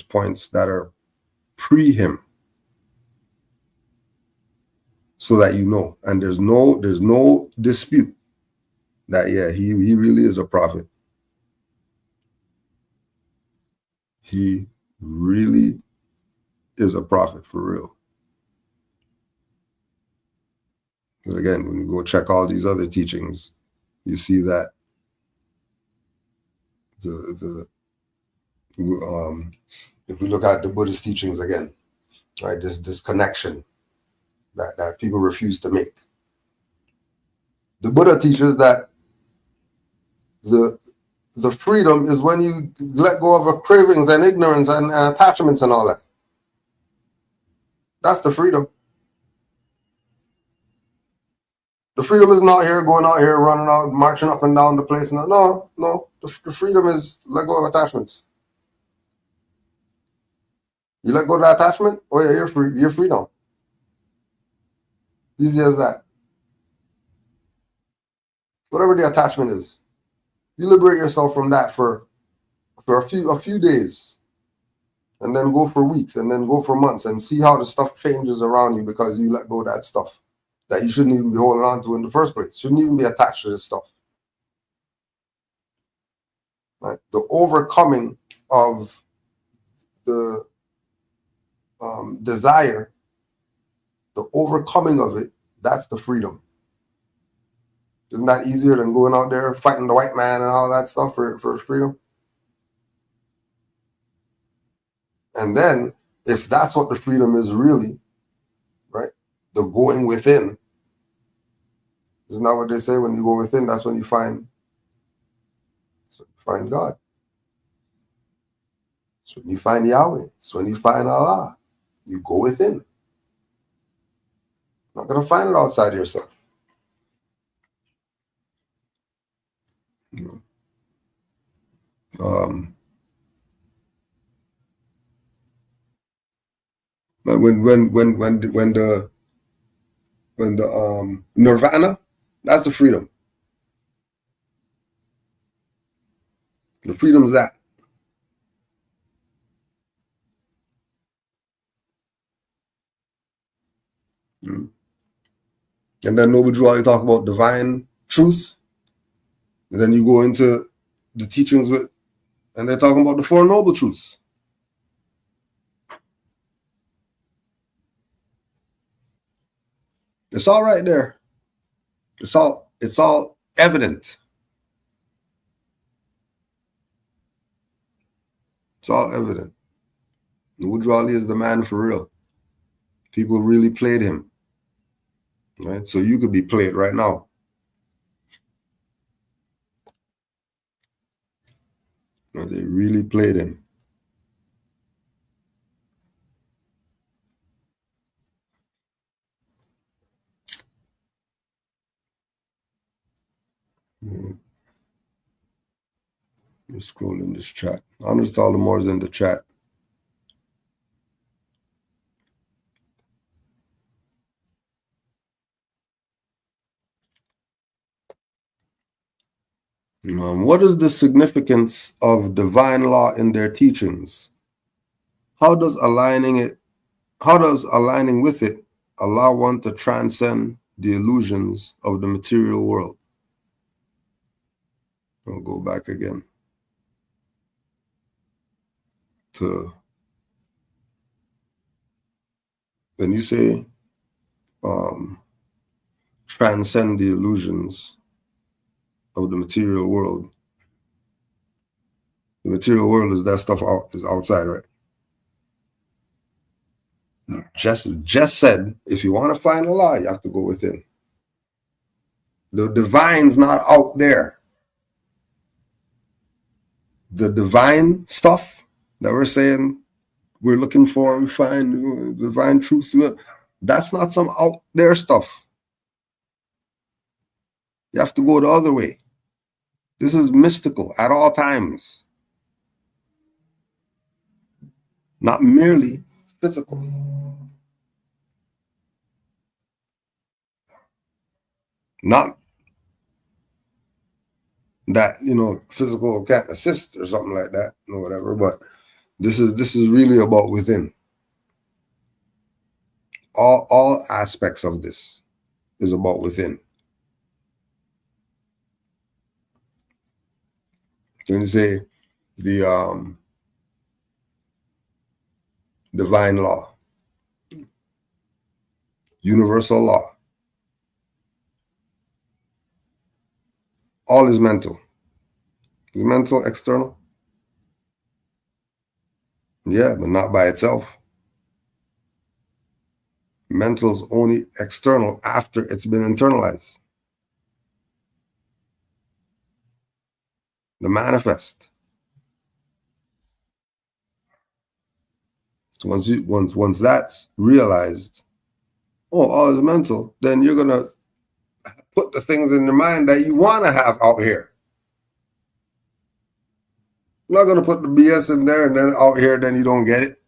points that are pre him, so that you know. And there's no dispute that he really is a prophet. He really is a prophet for real. Because again, when you go check all these other teachings, you see that if we look at the Buddhist teachings again, right, this connection that people refuse to make. The Buddha teaches that the freedom is when you let go of cravings and ignorance and attachments and all that. That's the freedom. The freedom is not here, going out here, running out, marching up and down the place. No. The freedom is let go of attachments. You let go of that attachment, oh yeah, you're free. You're free now. Easy as that. Whatever the attachment is, you liberate yourself from that for a few days, and then go for weeks, and then go for months, and see how the stuff changes around you because you let go of that stuff that you shouldn't even be holding on to in the first place. Shouldn't even be attached to this stuff. Right? The overcoming of the desire, the overcoming of it, that's the freedom. Isn't that easier than going out there fighting the white man and all that stuff for freedom? And then, if that's what the freedom is really, right? The going within. Isn't that what they say? When you go within, that's when you find God. It's when you find Yahweh. It's when you find Allah. You go within. Not going to find it outside yourself. But when the nirvana, that's the freedom. The freedom is that. And then Noble Drew already talk about divine truth. And then you go into the teachings with, and they're talking about the Four Noble Truths. It's all right there. It's all evident. It's all evident. Noble Ali is the man for real. People really played him. Right? So you could be played right now. They really played him. Let's scroll in this chat. Honors to all the Moors in the chat. What is the significance of divine law in their teachings? How does aligning with it allow one to transcend the illusions of the material world? I'll go back again to when you say transcend the illusions of the material world. The material world is that stuff is outside, right? Just said, if you want to find Allah, you have to go within. The divine's not out there. The divine stuff that we're saying we're looking for, we find divine truth. That's not some out there stuff. You have to go the other way. This is mystical at all times. Not merely physical. Not that, physical can't assist or something like that or whatever, but this is really about within. All aspects of this is about within. So when you say the divine law, universal law, all is mental. Is mental external? Yeah, but not by itself. Mental's only external after it's been internalized. The manifest. Once that's realized, all is mental, then you're gonna put the things in your mind that you want to have out here. You're not gonna put the BS in there and then out here, then you don't get it.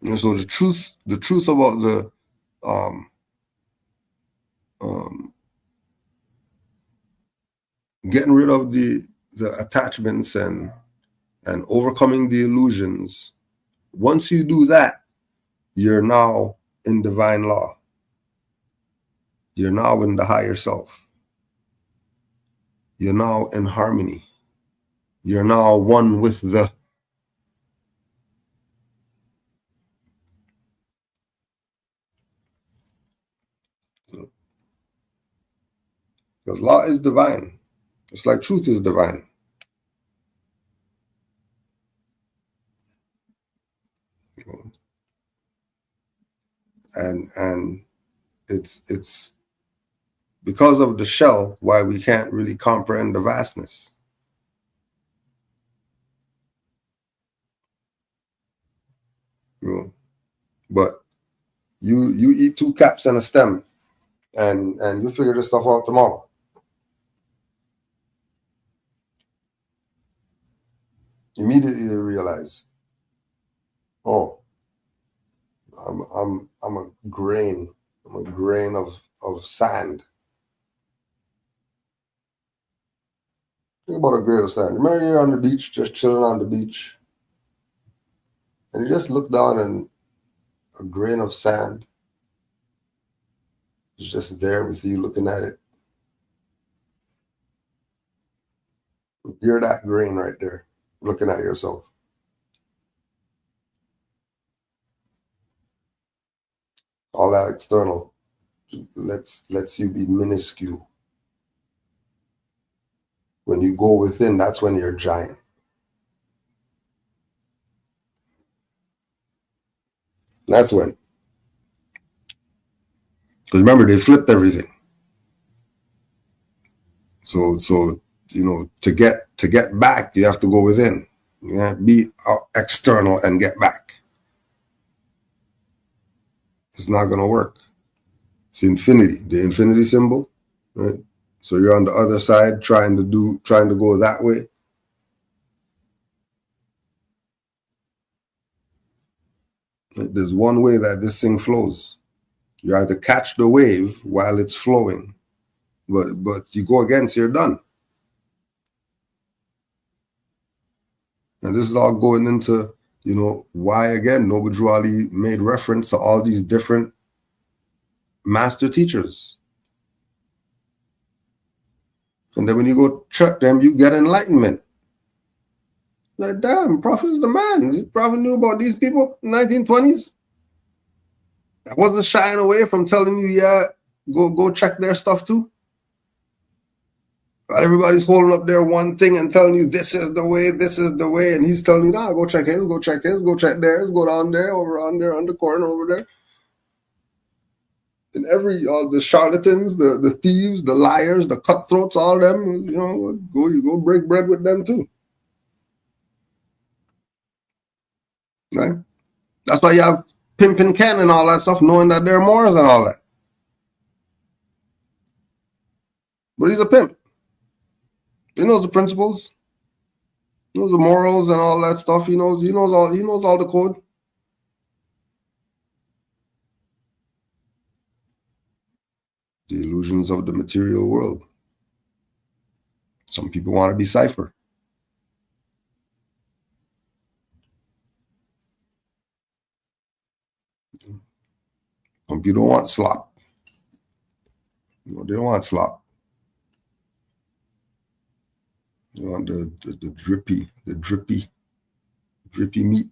And so the truth about the getting rid of the attachments and overcoming the illusions. Once you do that, you're now in divine law. You're now in the higher self. You're now in harmony. You're now one with the. Because law is divine. It's like truth is divine. And it's because of the shell why we can't really comprehend the vastness. But you eat 2 caps and a stem, and you figure this stuff out tomorrow. Immediately they realize, oh, I'm a grain. I'm a grain of sand. Think about a grain of sand. Remember you're on the beach, just chilling on the beach, and you just look down and a grain of sand is just there with you looking at it. You're that grain right there, looking at yourself. All that external lets you be minuscule. When you go within, that's when you're giant. That's when. Because remember, they flipped everything. So to get back, you have to go within. You have to be external and get back. It's not going to work. It's infinity, the infinity symbol, right? So you're on the other side trying to go that way. There's one way that this thing flows. You either catch the wave while it's flowing, but you go against, you're done. And this is all going into, why again Noble Drew Ali made reference to all these different master teachers. And then when you go check them, you get enlightenment. Like, damn, Prophet is the man. The Prophet knew about these people in the 1920s. I wasn't shying away from telling you, yeah, go check their stuff too. But everybody's holding up their one thing and telling you this is the way, and he's telling you, nah, go check his, go check theirs, go down there, over on there, on the corner over there. And all the charlatans, the thieves, the liars, the cutthroats, all them, you go break bread with them too. Right? That's why you have Pimp and Ken and all that stuff, knowing that they're Moors and all that. But he's a pimp. He knows the principles, he knows the morals and all that stuff. He knows all the code. The illusions of the material world. Some people want to be cipher. Some people don't want slop. They don't want slop. They want the drippy meat,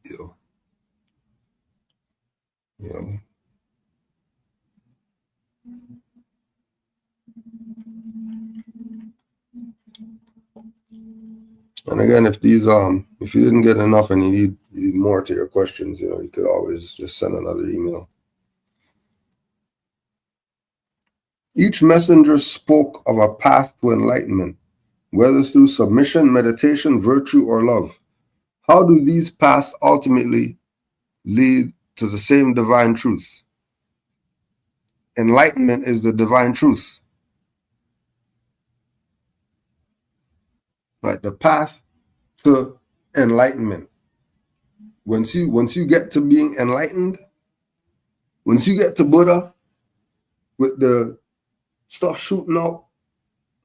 And again, if you didn't get enough and you need more to your questions, you could always just send another email. Each messenger spoke of a path to enlightenment, whether through submission, meditation, virtue, or love. How do these paths ultimately lead to the same divine truth? Enlightenment is the divine truth. Right, the path to enlightenment. Once you get to being enlightened, once you get to Buddha with the stuff shooting out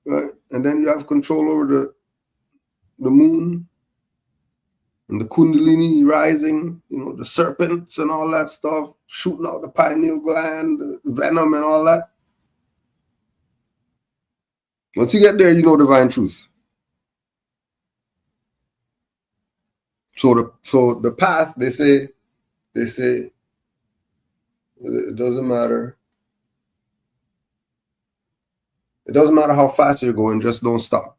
right? And then you have control over the moon and the kundalini rising, the serpents and all that stuff, shooting out the pineal gland, the venom and all that. Once you get there, you know divine truth. So the path, they say it doesn't matter. It doesn't matter how fast you're going, just don't stop.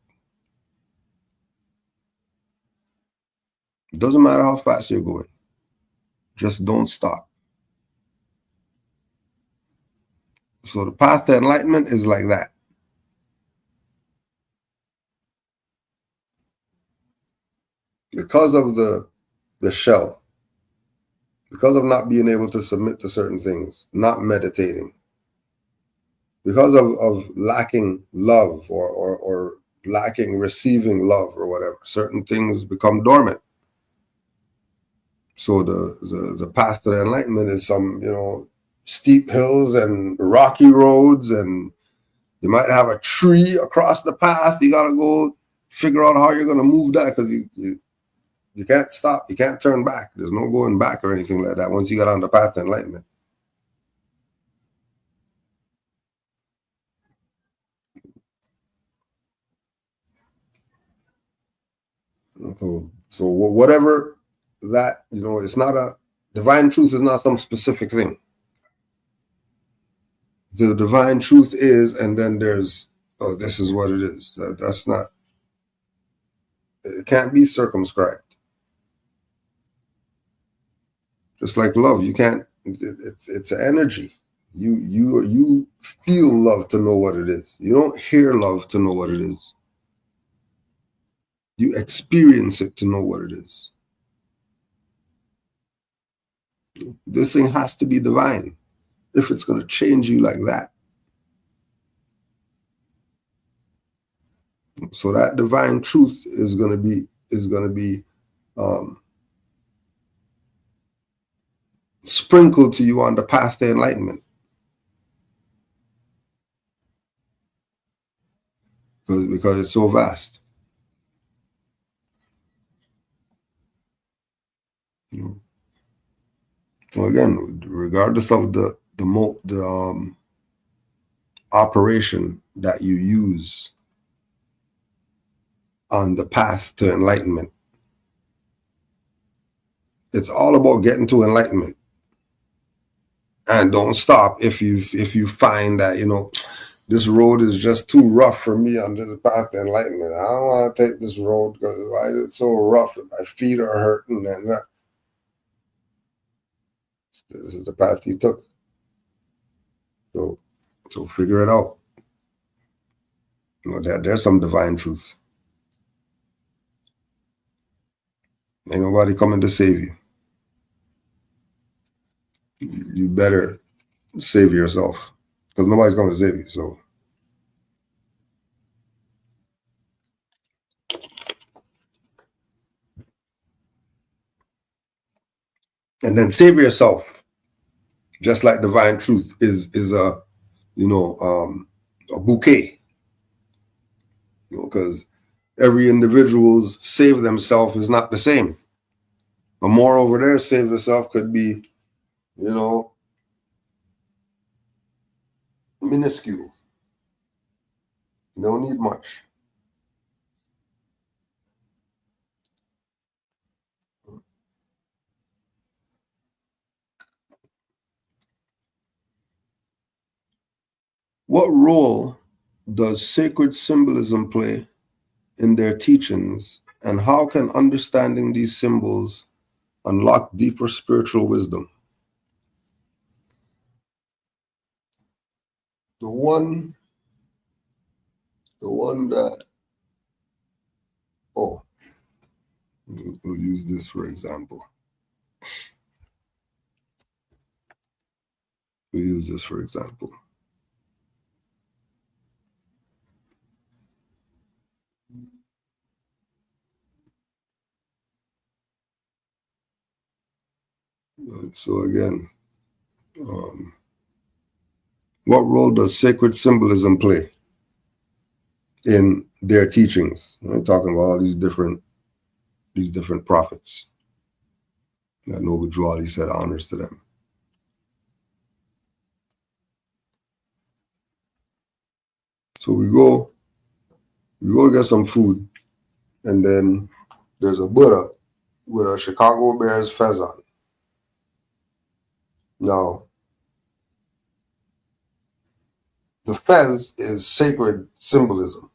It doesn't matter how fast you're going, just don't stop. So the path to enlightenment is like that. Because of the shell, because of not being able to submit to certain things, not meditating, because of lacking love or lacking receiving love or whatever, certain things become dormant. So the path to the enlightenment is some, steep hills and rocky roads, and you might have a tree across the path. You got to go figure out how you're going to move that, because you can't stop. You can't turn back. There's no going back or anything like that once you get on the path to enlightenment. So whatever that, it's not a divine truth is not some specific thing. The divine truth is, and then there's, this is what it is. That's not, it can't be circumscribed. Just like love, you can't, it's an energy. You feel love to know what it is. You don't hear love to know what it is. You experience it to know what it is. This thing has to be divine if it's going to change you like that. So that divine truth is going to be sprinkled to you on the path to enlightenment. Because it's so vast. So again, regardless of the operation that you use on the path to enlightenment, it's all about getting to enlightenment. And don't stop if you find that this road is just too rough for me on this path to enlightenment. I don't want to take this road because why is it so rough and my feet are hurting, and this is the path you took. So figure it out. There's some divine truth. Ain't nobody coming to save you. You better save yourself, because nobody's going to save you. So and then save yourself, just like divine truth is a a bouquet, because every individual's save themselves is not the same. A Moor over there save yourself could be minuscule. You don't need much. What role does sacred symbolism play in their teachings, and how can understanding these symbols unlock deeper spiritual wisdom? The one that, we'll use this for example. So again, what role does sacred symbolism play in their teachings. We're talking about all these different prophets that Noble Drew Ali said honors to them. So we go to get some food, and then there's a Buddha with a Chicago Bears fez on. Now, the fez is sacred symbolism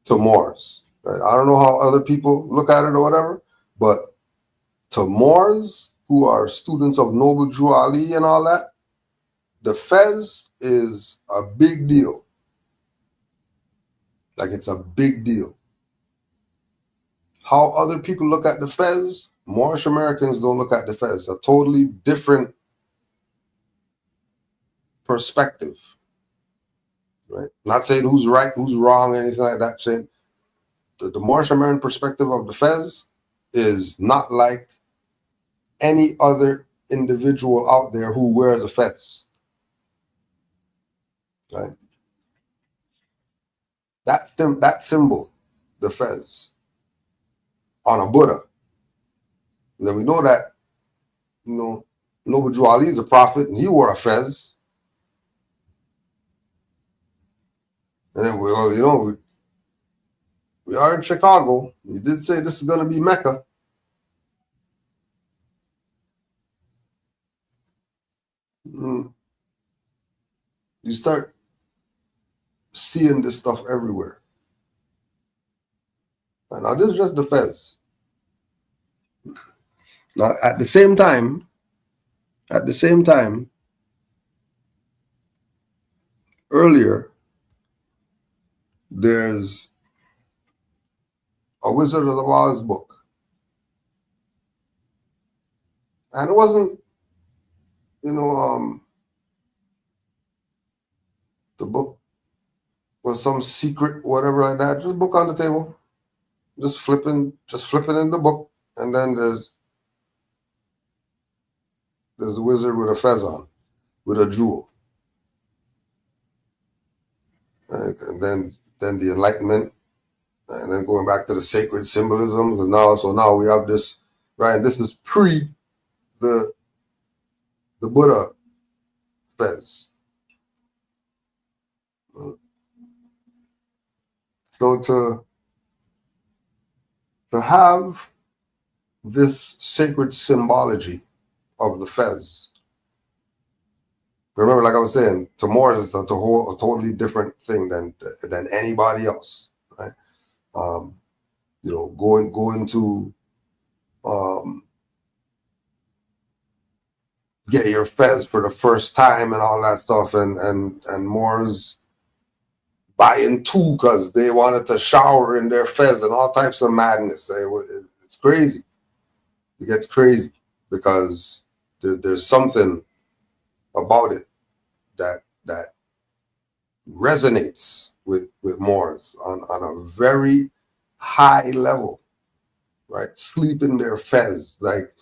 to Moors. Right? I don't know how other people look at it or whatever, but to Moors who are students of Noble Drew Ali and all that, the fez is a big deal. Like, it's a big deal. How other people look at the fez, Moorish Americans don't look at the fez. A totally different perspective. Right? Not saying who's right, who's wrong, anything like that. Saying the Moorish American perspective of the fez is not like any other individual out there who wears a fez. Right? That symbol, the fez, on a Buddha. And then we know that, Noble Drew Ali is a prophet, and he wore a fez. And then we are in Chicago. We did say this is going to be Mecca. You start seeing this stuff everywhere. And now this is just the fez. Now at the same time, earlier, there's a Wizard of the Oz book. And it wasn't, the book was some secret, whatever like that. Just a book on the table. Just flipping in the book. And then there's the wizard with a fez on, with a jewel. Right? And then the Enlightenment, and then going back to the sacred symbolism. So now we have this, right? And this is pre the Buddha fez. So to have this sacred symbology of the fez, remember, like I was saying, to Moors is a totally different thing than anybody else, right? Going to get your fez for the first time and all that stuff, and Moors buying two because they wanted to shower in their fez and all types of madness. It's crazy. It gets crazy because there's something about it that resonates with Moors on a very high level, right? Sleep in their fez, like,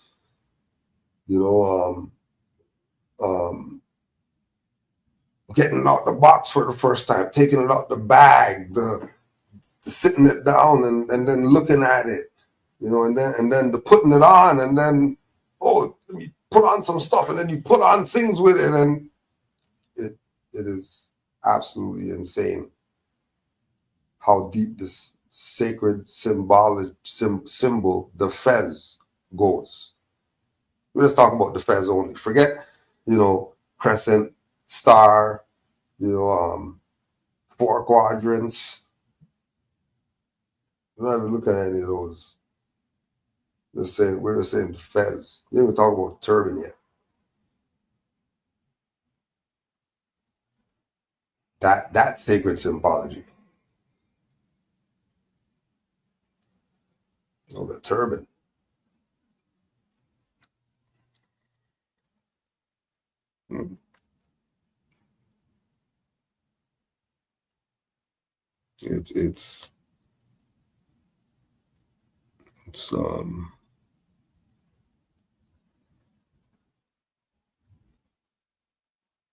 getting out the box for the first time, taking it out the bag, the sitting it down and then looking at it, and then the putting it on, and then you put on some stuff, and then you put on things with it, and it is absolutely insane how deep this sacred symbol, the fez, goes. We're just talking about the fez only. Forget, crescent, star, 4 quadrants. We're not even looking at any of those. We're just saying the fez. You didn't even talk about turban yet. That sacred symbology. The turban.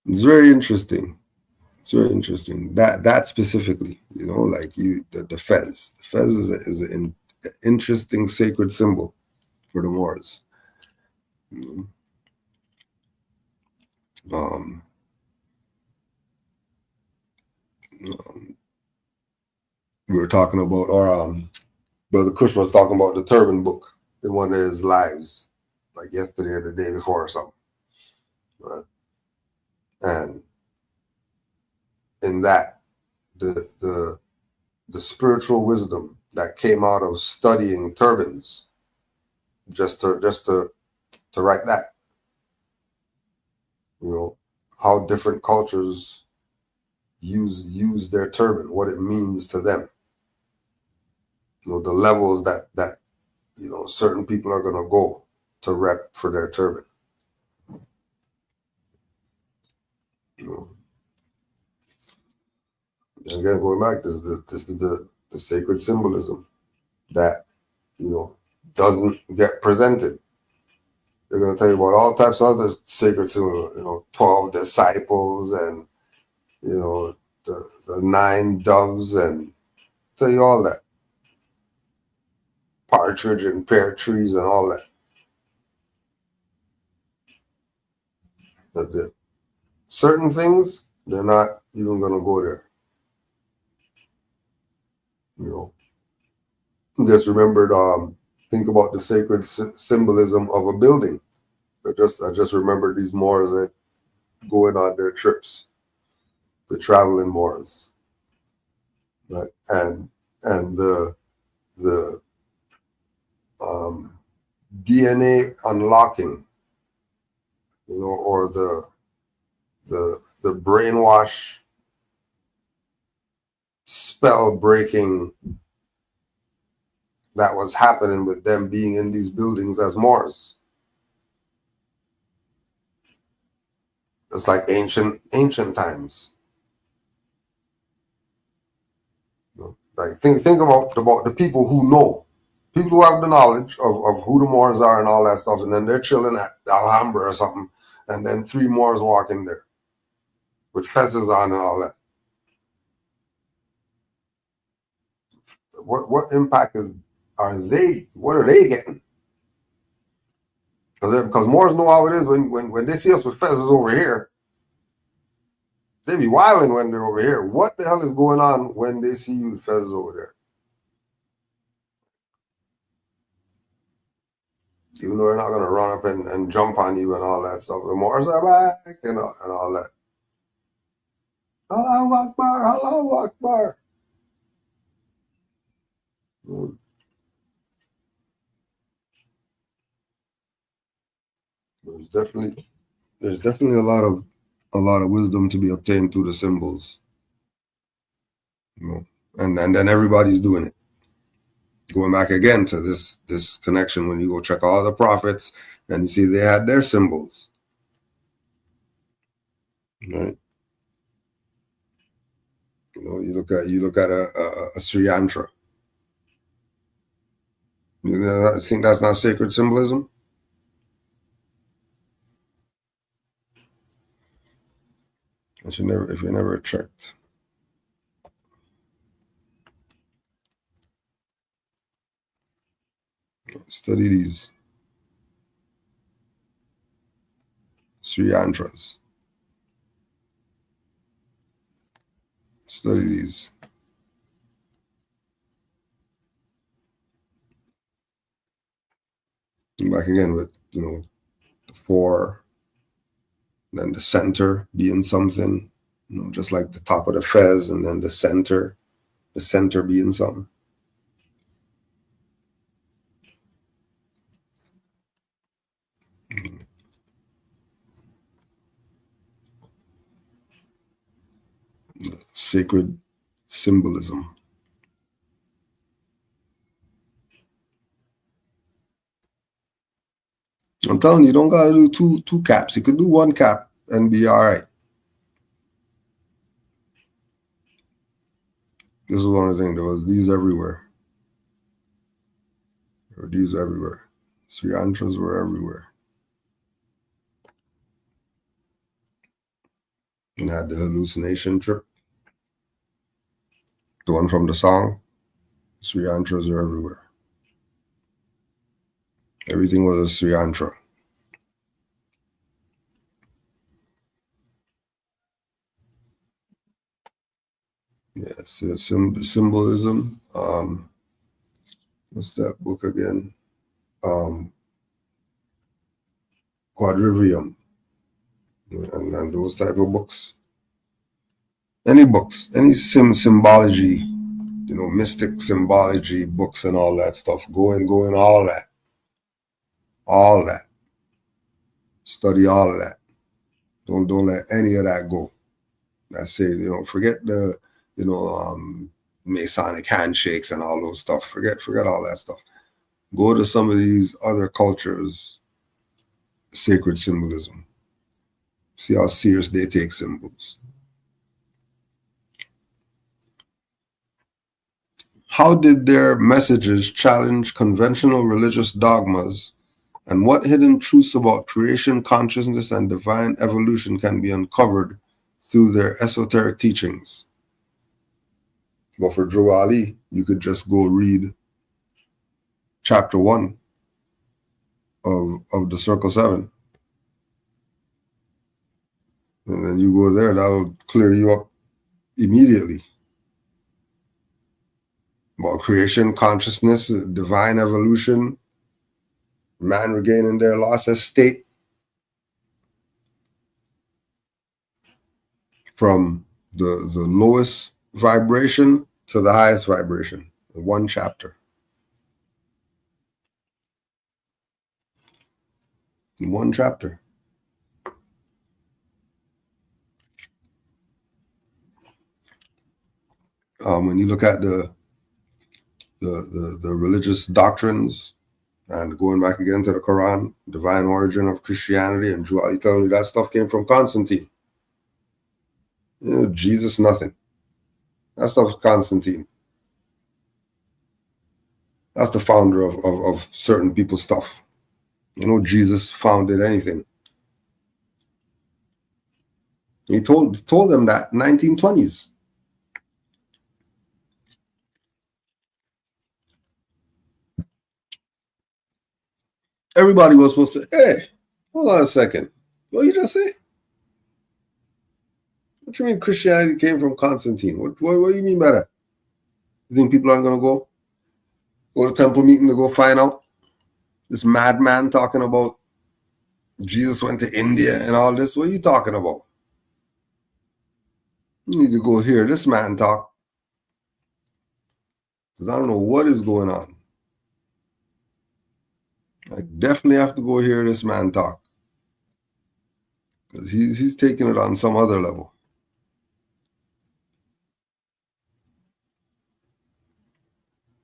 It's very interesting. It's very interesting. That specifically, you know, like the fez. The fez is an interesting sacred symbol for the Moors. You know? We were talking about, or Brother Kush was talking about the turban book in one of his lives, like yesterday or the day before or something. And in that, the spiritual wisdom that came out of studying turbans, just to write that, you know, how different cultures use their turban, what it means to them, you know, the levels that you know certain people are going to go to rep for their turban. You know, and again, going back, this is the sacred symbolism that, you know, doesn't get presented. They're going to tell you about all types of other sacred symbols, you know, 12 disciples and, you know, the 9 doves, and tell you all that. Partridge and pear trees and all that. But certain things, they're not even going to go there. You know, just remembered, think about the sacred symbolism of a building. I just remembered these Moors that going on their trips, the traveling Moors, right? And the DNA unlocking, you know, or the brainwash spell breaking that was happening with them being in these buildings as Moors. It's like ancient times. You know, like think about the people who know, people who have the knowledge of who the Moors are and all that stuff, and then they're chilling at Alhambra or something, and then 3 Moors walk in there with fences on and all that. What impact are they getting? Because Moors know how it is when they see us with feathers over here. They be wilding when they're over here. What the hell is going on when they see you with feathers over there? Even though they're not going to run up and jump on you and all that stuff. The Moors are back and all that. Allahu Akbar, Allahu Akbar. There's definitely a lot of wisdom to be obtained through the symbols. You know, and then everybody's doing it. Going back again to this connection, when you go check all the prophets and you see they had their symbols, right? You know, you look at a Sri Yantra. You think that's not sacred symbolism? If you never checked. Study these Sri Yantras. Study these. And back again with, you know, the 4, then the center being something, you know, just like the top of the fez, and then the center being something. Sacred symbolism. I'm telling you, don't gotta do two caps. You could do 1 cap and be all right. This is one of the things. There was these everywhere. There were these everywhere. Sri Yantras were everywhere. and had the hallucination trip. The one from the song. Sri Yantras are everywhere. Everything was a Sri Yantra. Yes, the symbolism. What's that book again? Quadrivium. And those type of books. Any books, any symbology, mystic symbology books and all that stuff. Go in, all that. All that. Study all of that. Don't let any of that go. That's it. Forget the, Masonic handshakes and all those stuff. Forget all that stuff. Go to some of these other cultures' sacred symbolism. See how serious they take symbols. How did their messages challenge conventional religious dogmas, and what hidden truths about creation, consciousness, and divine evolution can be uncovered through their esoteric teachings? But for Drew Ali, you could just go read chapter 1 of the Circle 7. And then you go there, that'll clear you up immediately. About creation, consciousness, divine evolution, man regaining their lost estate from the lowest vibration to the highest vibration. One chapter. One chapter. When you look at the religious doctrines, and going back again to the Quran, divine origin of Christianity, and Drew Ali telling you that stuff came from Constantine. Jesus, nothing. That stuff's Constantine. That's the founder of certain people's stuff. Jesus founded anything. He told them that 1920s. Everybody was supposed to say, hey, hold on a second. What you just say? What you mean Christianity came from Constantine? What do you mean by that? You think people aren't going to go to temple meeting to go find out? This madman talking about Jesus went to India and all this. What are you talking about? You need to go hear this man talk. Because I don't know what is going on. I definitely have to go hear this man talk. Because he's taking it on some other level.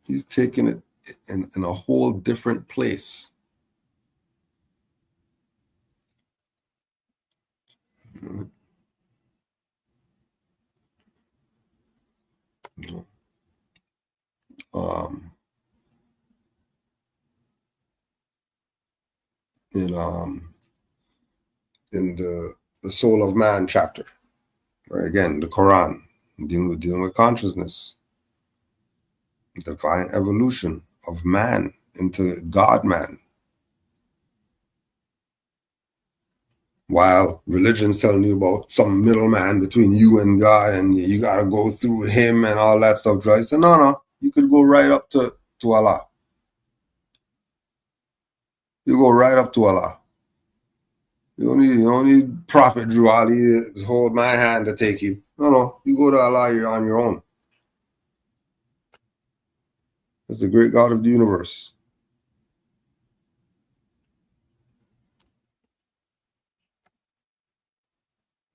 He's taking it in a whole different place. In the Soul of Man chapter, right? Again, the Quran, dealing with consciousness, divine evolution of man into God-man. While religion's telling you about some middleman between you and God, and you got to go through him and all that stuff. I said, no, you could go right up to Allah. You go right up to Allah. You don't need Prophet Drew Ali to hold my hand to take you. No, you go to Allah, you're on your own. It's the great God of the universe.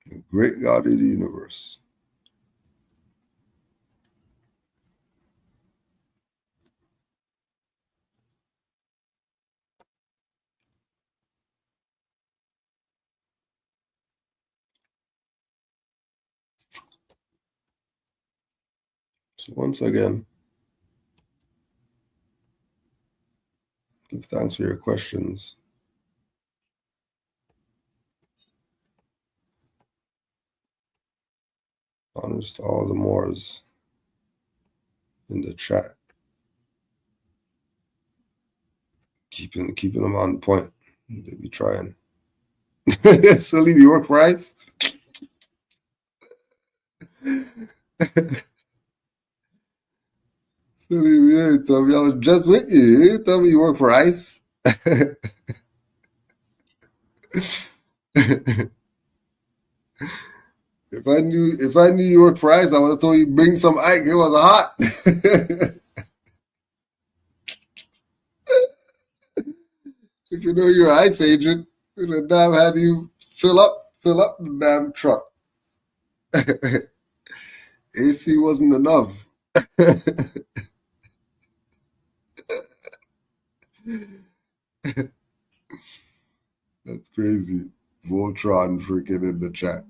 The great God of the universe. So once again, give thanks for your questions. Honors to all the Moors in the chat. Keeping them on point. They be trying. Salim, you work for ICE? Salim, yeah, tell me I was just with you. You tell me you work for ICE? If I knew you worked for ICE, I would have told you bring some Ike. It was hot. If you know you're an ICE agent, you'd have damn had you fill up the damn truck. AC wasn't enough. That's crazy. Voltron freaking in the chat.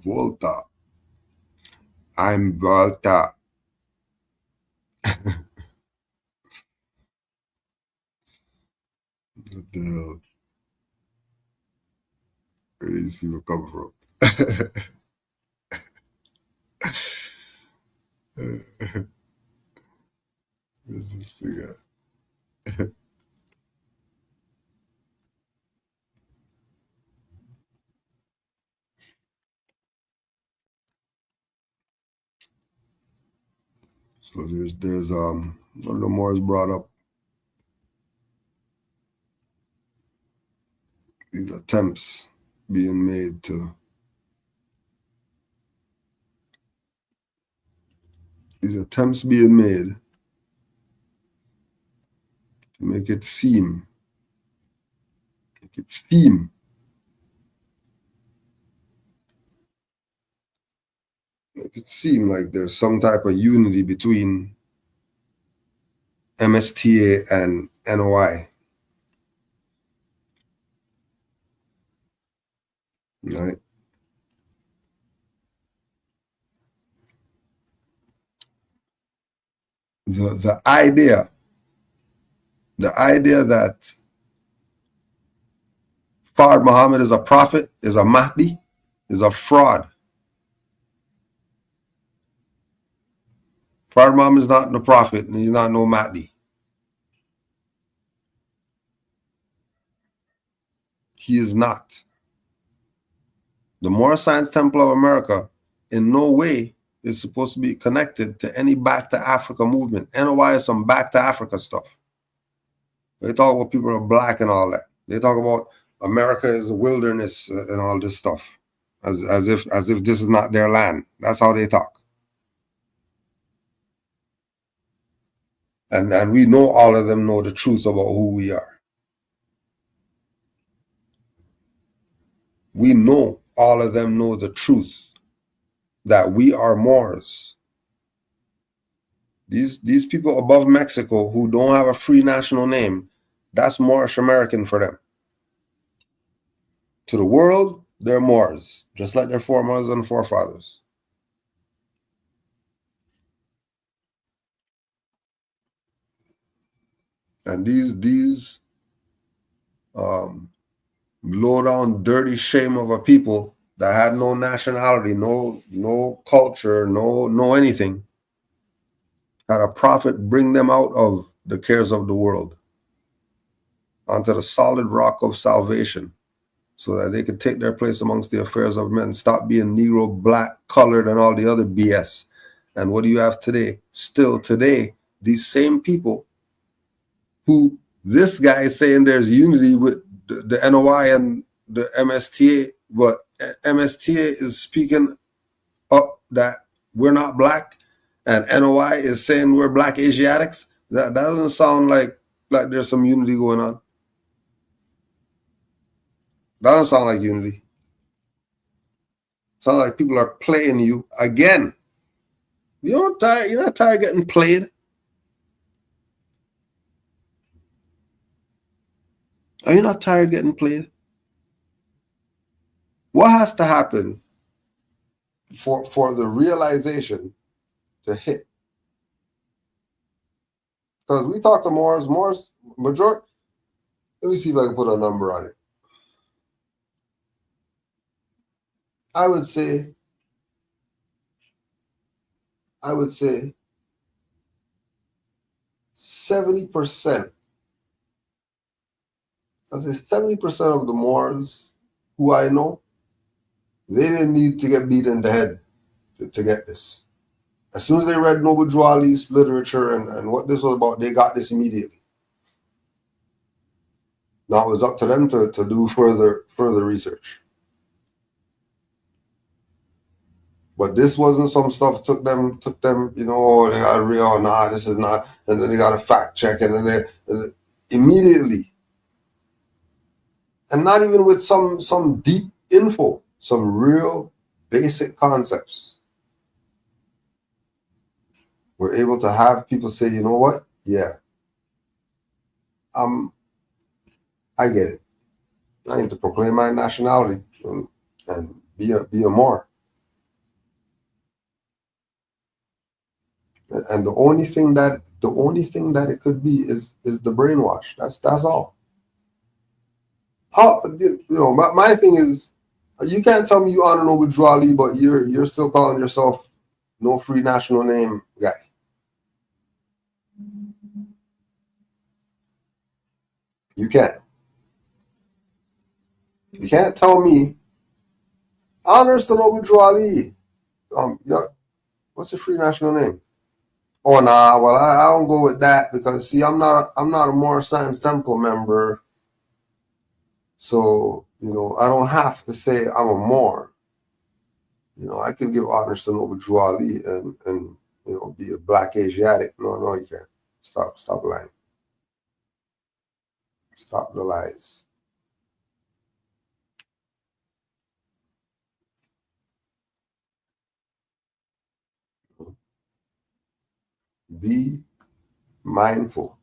Volta. I'm Volta. What the hell? Where do these people come from? Where's this thing at? So there's one of the Moors brought up these attempts being made to make it seem like there's some type of unity between MSTA and NOI. Right? The idea that Fard Muhammad is a prophet, is a Mahdi, is a fraud. Fard Muhammad is not no prophet, and he's not no Mahdi. He is not. The Moorish Science Temple of America in no way is supposed to be connected to any Back to Africa movement. NOI is some Back to Africa stuff. They talk about people are black and all that. They talk about America is a wilderness and all this stuff, as if this is not their land. That's how they talk. And we know all of them know the truth about who we are. We know all of them know the truth that we are Moors. These people above Mexico who don't have a free national name, that's Moorish American for them. To the world, they're Moors, just like their foremothers and forefathers. And these low down, dirty shame of a people that had no nationality, no culture, no anything, had a prophet bring them out of the cares of the world onto the solid rock of salvation, so that they could take their place amongst the affairs of men, stop being Negro, black, colored, and all the other BS. And what do you have today? Still today, these same people who this guy is saying there's unity with the NOI and the MSTA, but MSTA is speaking up that we're not black, and NOI is saying we're black Asiatics. That doesn't sound like there's some unity going on. That doesn't sound like unity. Sounds like people are playing you again. You're not tired of getting played. Are you not tired of getting played? What has to happen for the realization to hit. Because we talked to Moors majority. Let me see if I can put a number on it. I would say 70%. I say 70% of the Moors who I know, they didn't need to get beat in the head to get this. As soon as they read Noble Drew Ali's literature and what this was about, they got this immediately. Now it was up to them to do further research. But this wasn't some stuff took them, you know, they got to real, nah, this is not, and then they got to fact check, and then they immediately. And not even with some deep info, some real basic concepts. We're able to have people say, you know what? Yeah. I get it. I need to proclaim my nationality and be a Moor. And the only thing that it could be is the brainwash. That's all. How, you know, my thing is, you can't tell me you honor Noble Drew Ali, but you're still calling yourself no free national name guy. You can't. You can't tell me honors to Noble Drew Ali. What's your free national name? Oh nah, well I don't go with that because see I'm not a Moorish Science Temple member. So, you know, I don't have to say I'm a Moor. You know, I can give honors to Noble Drew Ali and you know, be a black Asiatic. No, you can't. Stop lying. Stop the lies. Be mindful.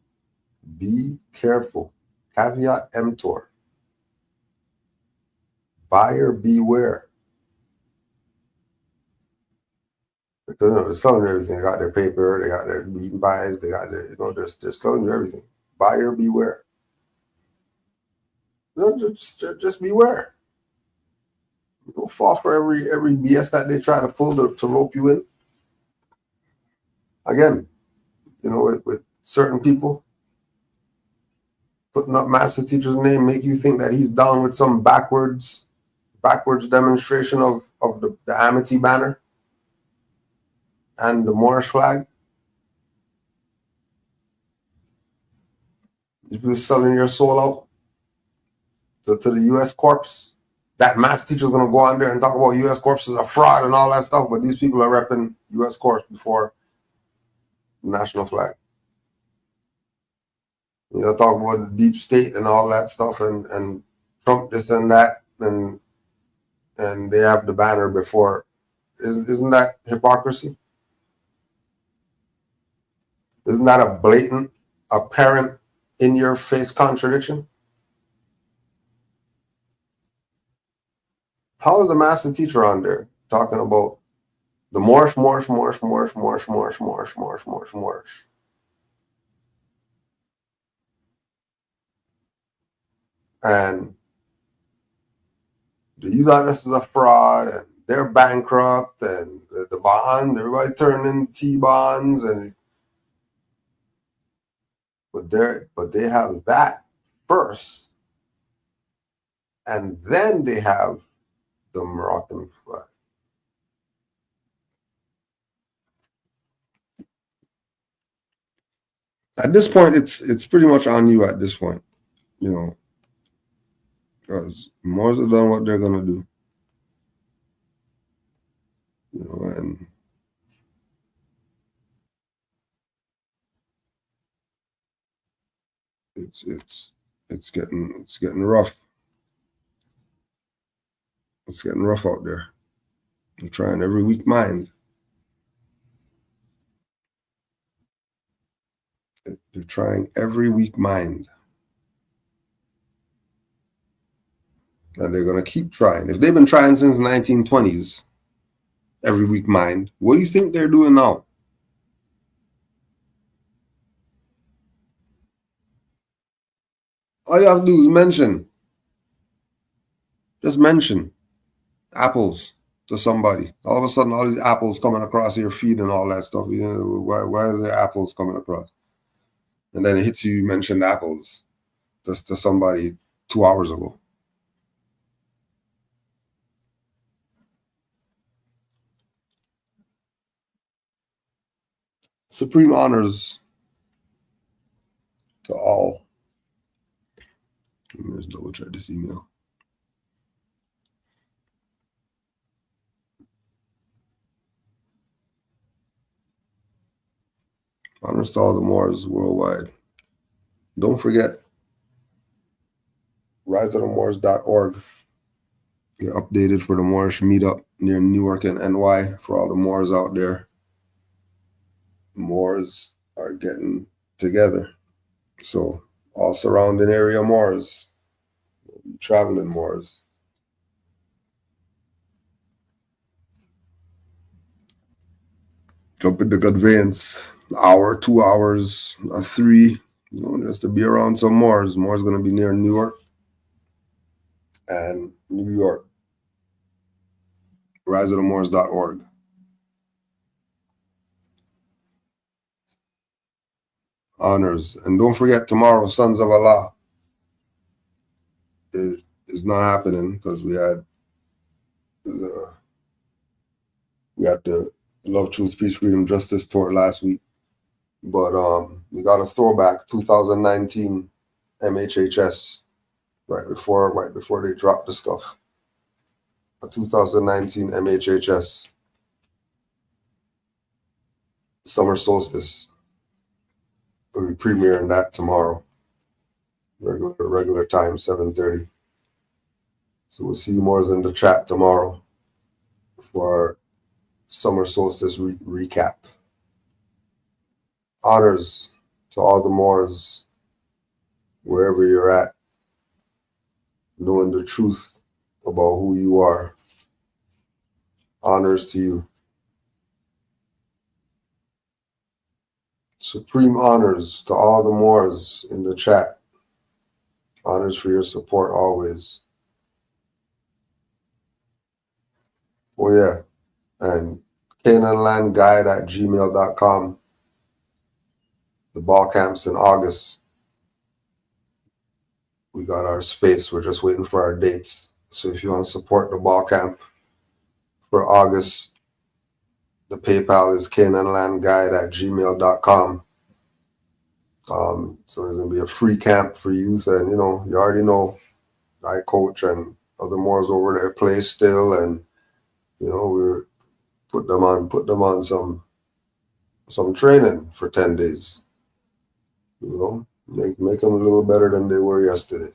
Be careful. Caveat emptor. Buyer beware. Because, you know, they're selling everything. They got their paper, they got their meat and buys, they got their, you know, they're selling you everything. Buyer beware. No, just beware. Don't fall for every BS that they try to pull to rope you in. Again, you know, with certain people, putting up master teacher's name make you think that he's down with some backwards demonstration of the Amity banner and the Moorish flag. If you're selling your soul out to the U.S. corpse, that master teacher's going to go on there and talk about U.S. corpse is a fraud and all that stuff, but these people are repping U.S. corpse before the national flag. You know, talk about the deep state and all that stuff and Trump this and that, and they have the banner before. Isn't that hypocrisy? Isn't that a blatant, apparent, in-your-face contradiction? How is the master teacher on there talking about the Moorish, and the U.S. is a fraud, and they're bankrupt, and the bond, everybody turning T-bonds, and but they have that first, and then they have the Moroccan flag. At this point, it's pretty much on you at this point, you know, because Moors have done what they're gonna do, you know, and it's getting rough. It's getting rough out there. They're trying every weak mind. They're trying every weak mind. And they're going to keep trying. If they've been trying since the 1920s, every weak mind, what do you think they're doing now? All you have to do is mention. Just mention apples to somebody. All of a sudden, all these apples coming across your feed and all that stuff. You know, why are there apples coming across? And then it hits you mentioned apples just to somebody 2 hours ago. Supreme honors to all. Let me just double check this email. Honors to all the Moors worldwide. Don't forget, riseofthemoors.org. Get updated for the Moorish meetup near Newark and NY for all the Moors out there. Moors are getting together. So all surrounding area Moors, traveling Moors. Jump in the conveyance, hour, 2 hours, 3, you know, just to be around some Moors. Moors going to be near Newark and New York. riseofthemoors.org. Honors. And don't forget, tomorrow, Sons of Allah. It is not happening because we had the Love, Truth, Peace, Freedom, Justice tour last week. But we got a throwback 2019 MHHS right before they dropped the stuff. A 2019 MHHS summer solstice. We'll be premiering that tomorrow. Regular time, 7:30. So we'll see you more in the chat tomorrow for our summer solstice recap. Honors to all the Moors, wherever you're at, knowing the truth about who you are. Honors to you. Supreme honors to all the Moors in the chat. Honors for your support always. Oh yeah, and Canaanland guide at gmail.com. The ball camps in August. We got our space. We're just waiting for our dates. So if you want to support the ball camp for August, the PayPal is canaanlandguide at gmail.com. So there's going to be a free camp for youth. And, you know, you already know I coach and other Moors over there play still. And, you know, we're put them on some training for 10 days. You know, make them a little better than they were yesterday.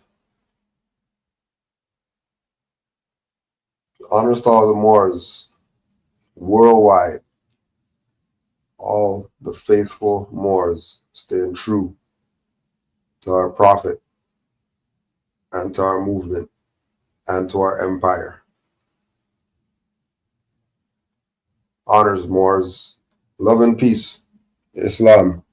Honors to all the Moors worldwide. All the faithful Moors staying true to our prophet and to our movement and to our empire. Honors Moors. Love and peace. Islam.